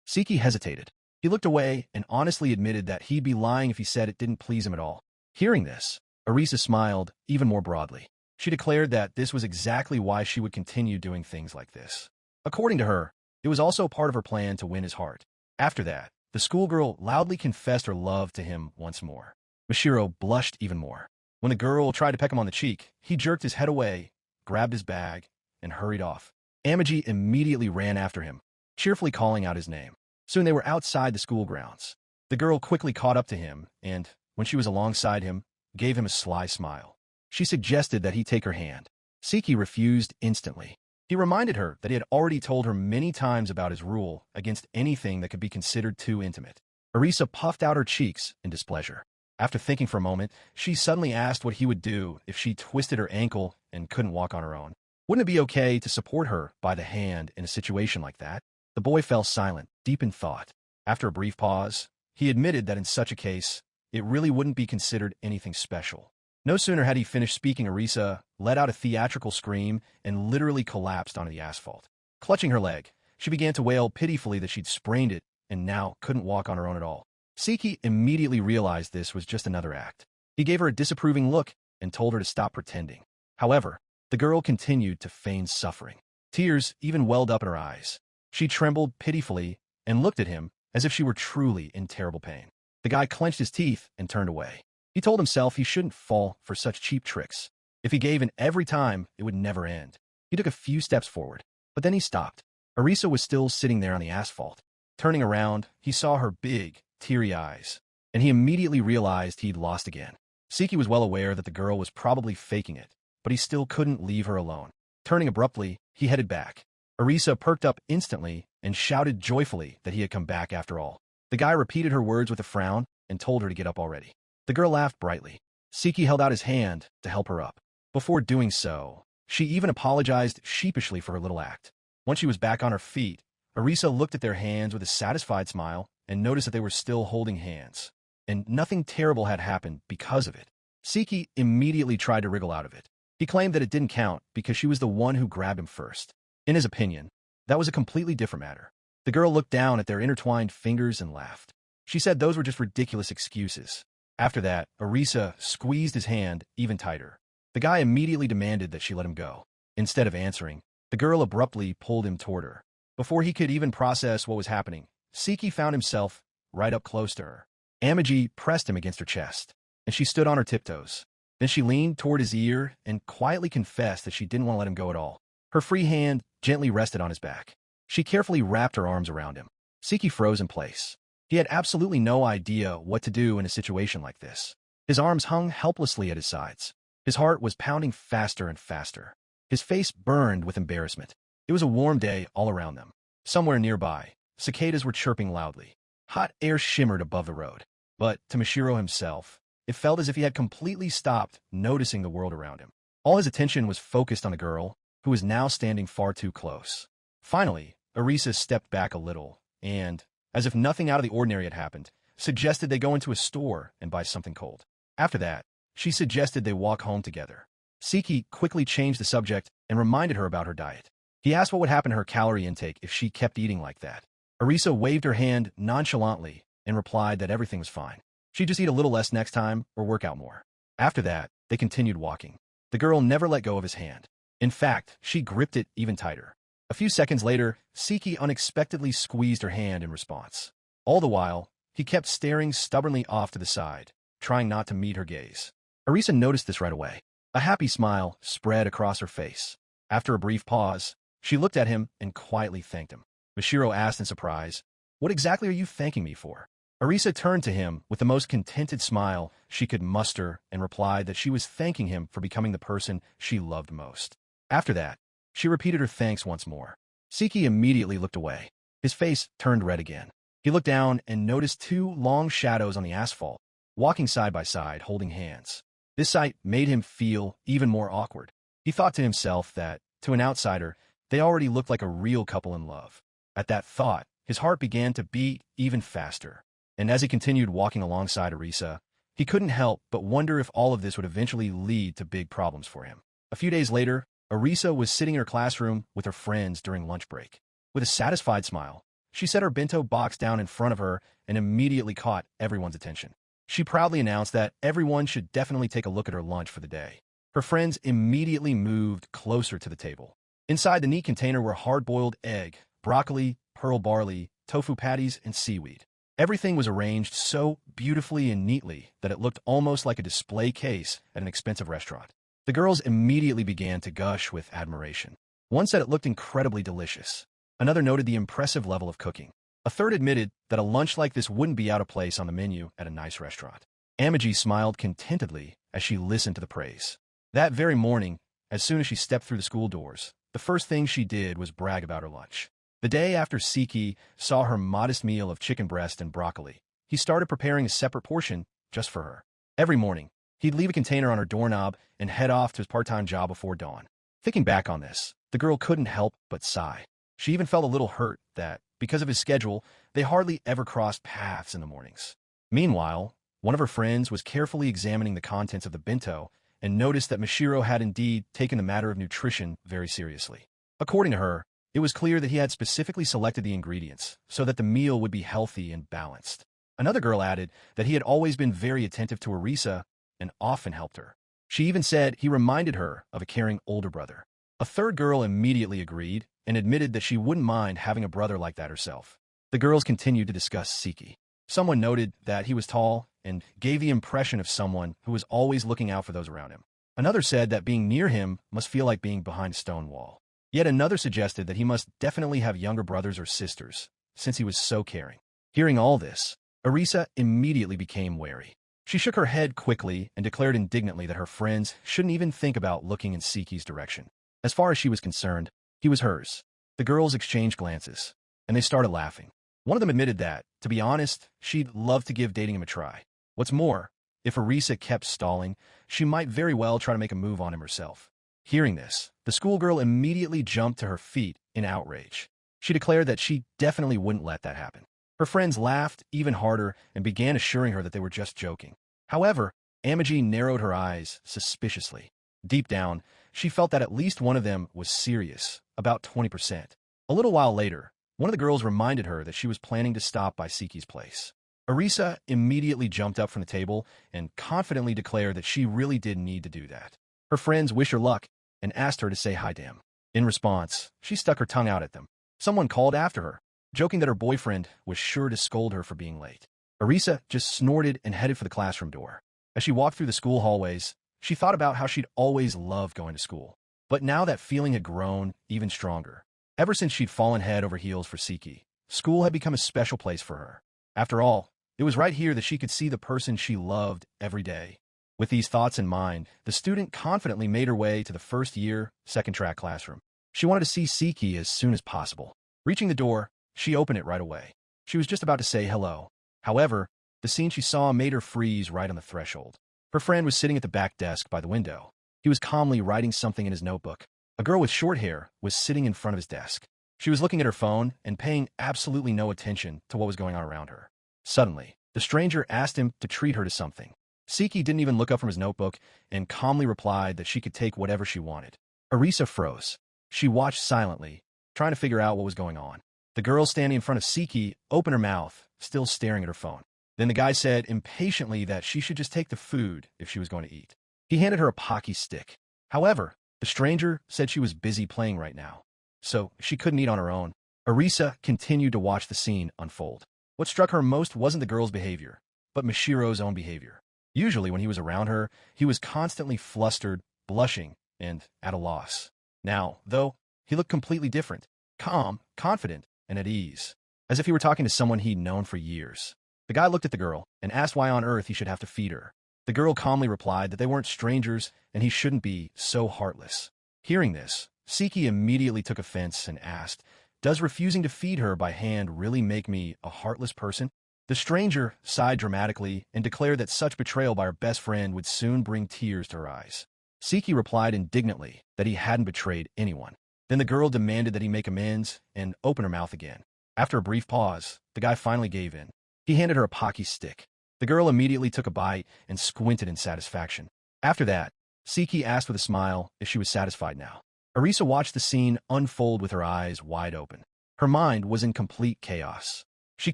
Siki hesitated. He looked away and honestly admitted that he'd be lying if he said it didn't please him at all. Hearing this, Orisa smiled even more broadly. She declared that this was exactly why she would continue doing things like this. According to her, it was also part of her plan to win his heart. After that, the schoolgirl loudly confessed her love to him once more. Mishiro blushed even more. When the girl tried to peck him on the cheek, he jerked his head away, grabbed his bag, and hurried off. Amagi immediately ran after him, cheerfully calling out his name. Soon they were outside the school grounds. The girl quickly caught up to him and, when she was alongside him, gave him a sly smile. She suggested that he take her hand. Siki refused instantly. He reminded her that he had already told her many times about his rule against anything that could be considered too intimate. Arisa puffed out her cheeks in displeasure. After thinking for a moment, she suddenly asked what he would do if she twisted her ankle and couldn't walk on her own. Wouldn't it be okay to support her by the hand in a situation like that? The boy fell silent, deep in thought. After a brief pause, he admitted that in such a case, it really wouldn't be considered anything special. No sooner had he finished speaking, Arisa let out a theatrical scream and literally collapsed onto the asphalt. Clutching her leg, she began to wail pitifully that she'd sprained it and now couldn't walk on her own at all. Siki immediately realized this was just another act. He gave her a disapproving look and told her to stop pretending. However, the girl continued to feign suffering. Tears even welled up in her eyes. She trembled pitifully and looked at him as if she were truly in terrible pain. The guy clenched his teeth and turned away. He told himself he shouldn't fall for such cheap tricks. If he gave in every time, it would never end. He took a few steps forward, but then he stopped. Arisa was still sitting there on the asphalt. Turning around, he saw her big, teary eyes, and he immediately realized he'd lost again. Siki was well aware that the girl was probably faking it, but he still couldn't leave her alone. Turning abruptly, he headed back. Arisa perked up instantly and shouted joyfully that he had come back after all. The guy repeated her words with a frown and told her to get up already. The girl laughed brightly. Siki held out his hand to help her up. Before doing so, she even apologized sheepishly for her little act. Once she was back on her feet, Arisa looked at their hands with a satisfied smile and noticed that they were still holding hands, and nothing terrible had happened because of it. Siki immediately tried to wriggle out of it. He claimed that it didn't count because she was the one who grabbed him first. In his opinion, that was a completely different matter. The girl looked down at their intertwined fingers and laughed. She said those were just ridiculous excuses. After that, Arisa squeezed his hand even tighter. The guy immediately demanded that she let him go. Instead of answering, the girl abruptly pulled him toward her. Before he could even process what was happening, Siki found himself right up close to her. Amagi pressed him against her chest, and she stood on her tiptoes. Then she leaned toward his ear and quietly confessed that she didn't want to let him go at all. Her free hand gently rested on his back. She carefully wrapped her arms around him. Siki froze in place. He had absolutely no idea what to do in a situation like this. His arms hung helplessly at his sides. His heart was pounding faster and faster. His face burned with embarrassment. It was a warm day all around them. Somewhere nearby, cicadas were chirping loudly. Hot air shimmered above the road. But to Mashiro himself, it felt as if he had completely stopped noticing the world around him. All his attention was focused on the girl, who was now standing far too close. Finally, Arisa stepped back a little and, as if nothing out of the ordinary had happened, suggested they go into a store and buy something cold. After that, she suggested they walk home together. Siki quickly changed the subject and reminded her about her diet. He asked what would happen to her calorie intake if she kept eating like that. Arisa waved her hand nonchalantly and replied that everything was fine. She'd just eat a little less next time or work out more. After that, they continued walking. The girl never let go of his hand. In fact, she gripped it even tighter. A few seconds later, Siki unexpectedly squeezed her hand in response. All the while, he kept staring stubbornly off to the side, trying not to meet her gaze. Arisa noticed this right away. A happy smile spread across her face. After a brief pause, she looked at him and quietly thanked him. Mashiro asked in surprise, "What exactly are you thanking me for?" Arisa turned to him with the most contented smile she could muster and replied that she was thanking him for becoming the person she loved most. After that, she repeated her thanks once more. Siki immediately looked away. His face turned red again. He looked down and noticed two long shadows on the asphalt, walking side by side, holding hands. This sight made him feel even more awkward. He thought to himself that, to an outsider, they already looked like a real couple in love. At that thought, his heart began to beat even faster. And as he continued walking alongside Arisa, he couldn't help but wonder if all of this would eventually lead to big problems for him. A few days later, Arisa was sitting in her classroom with her friends during lunch break. With a satisfied smile, she set her bento box down in front of her and immediately caught everyone's attention. She proudly announced that everyone should definitely take a look at her lunch for the day. Her friends immediately moved closer to the table. Inside the neat container were hard-boiled egg, broccoli, pearl barley, tofu patties, and seaweed. Everything was arranged so beautifully and neatly that it looked almost like a display case at an expensive restaurant. The girls immediately began to gush with admiration. One said it looked incredibly delicious. Another noted the impressive level of cooking. A third admitted that a lunch like this wouldn't be out of place on the menu at a nice restaurant. Amagi smiled contentedly as she listened to the praise. That very morning, as soon as she stepped through the school doors, the first thing she did was brag about her lunch. The day after Siki saw her modest meal of chicken breast and broccoli, he started preparing a separate portion just for her. Every morning, he'd leave a container on her doorknob and head off to his part-time job before dawn. Thinking back on this, the girl couldn't help but sigh. She even felt a little hurt that, because of his schedule, they hardly ever crossed paths in the mornings. Meanwhile, one of her friends was carefully examining the contents of the bento and noticed that Mishiro had indeed taken the matter of nutrition very seriously. According to her, it was clear that he had specifically selected the ingredients so that the meal would be healthy and balanced. Another girl added that he had always been very attentive to Orisa and often helped her. She even said he reminded her of a caring older brother. A third girl immediately agreed and admitted that she wouldn't mind having a brother like that herself. The girls continued to discuss Siki. Someone noted that he was tall and gave the impression of someone who was always looking out for those around him. Another said that being near him must feel like being behind a stone wall. Yet another suggested that he must definitely have younger brothers or sisters, since he was so caring. Hearing all this, Orisa immediately became wary. She shook her head quickly and declared indignantly that her friends shouldn't even think about looking in Siki's direction. As far as she was concerned, he was hers. The girls exchanged glances, and they started laughing. One of them admitted that, to be honest, she'd love to give dating him a try. What's more, if Orisa kept stalling, she might very well try to make a move on him herself. Hearing this, the schoolgirl immediately jumped to her feet in outrage. She declared that she definitely wouldn't let that happen. Her friends laughed even harder and began assuring her that they were just joking. However, Amagi narrowed her eyes suspiciously. Deep down, she felt that at least one of them was serious, about 20%. A little while later, one of the girls reminded her that she was planning to stop by Siki's place. Orisa immediately jumped up from the table and confidently declared that she really did need to do that. Her friends wished her luck and asked her to say hi to him. In response, she stuck her tongue out at them. Someone called after her, joking that her boyfriend was sure to scold her for being late. Orisa just snorted and headed for the classroom door. As she walked through the school hallways, she thought about how she'd always loved going to school. But now that feeling had grown even stronger. Ever since she'd fallen head over heels for Siki, school had become a special place for her. After all, it was right here that she could see the person she loved every day. With these thoughts in mind, the student confidently made her way to the first-year, second-track classroom. She wanted to see Siki as soon as possible. Reaching the door, she opened it right away. She was just about to say hello. However, the scene she saw made her freeze right on the threshold. Her friend was sitting at the back desk by the window. He was calmly writing something in his notebook. A girl with short hair was sitting in front of his desk. She was looking at her phone and paying absolutely no attention to what was going on around her. Suddenly, the stranger asked him to treat her to something. Siki didn't even look up from his notebook and calmly replied that she could take whatever she wanted. Orisa froze. She watched silently, trying to figure out what was going on. The girl standing in front of Siki opened her mouth, still staring at her phone. Then the guy said impatiently that she should just take the food if she was going to eat. He handed her a pocky stick. However, the stranger said she was busy playing right now, so she couldn't eat on her own. Orisa continued to watch the scene unfold. What struck her most wasn't the girl's behavior, but Mishiro's own behavior. Usually when he was around her, he was constantly flustered, blushing, and at a loss. Now, though, he looked completely different, calm, confident, and at ease, as if he were talking to someone he'd known for years. The guy looked at the girl and asked why on earth he should have to feed her. The girl calmly replied that they weren't strangers and he shouldn't be so heartless. Hearing this, Siki immediately took offense and asked, "Does refusing to feed her by hand really make me a heartless person?" The stranger sighed dramatically and declared that such betrayal by her best friend would soon bring tears to her eyes. Siki replied indignantly that he hadn't betrayed anyone. Then the girl demanded that he make amends and open her mouth again. After a brief pause, the guy finally gave in. He handed her a pocky stick. The girl immediately took a bite and squinted in satisfaction. After that, Siki asked with a smile if she was satisfied now. Orisa watched the scene unfold with her eyes wide open. Her mind was in complete chaos. She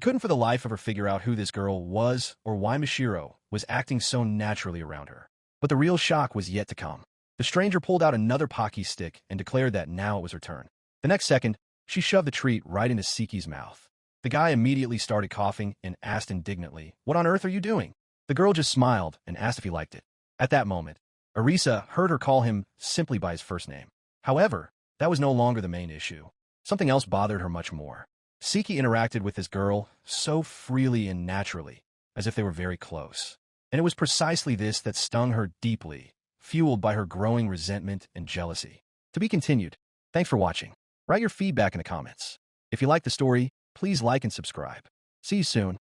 couldn't for the life of her figure out who this girl was or why Mishiro was acting so naturally around her. But the real shock was yet to come. The stranger pulled out another pocky stick and declared that now it was her turn. The next second, she shoved the treat right into Siki's mouth. The guy immediately started coughing and asked indignantly, "What on earth are you doing?" The girl just smiled and asked if he liked it. At that moment, Orisa heard her call him simply by his first name. However, that was no longer the main issue. Something else bothered her much more. Siki interacted with this girl so freely and naturally, as if they were very close. And it was precisely this that stung her deeply, fueled by her growing resentment and jealousy. To be continued. Thanks for watching. Write your feedback in the comments. If you like the story, please like and subscribe. See you soon.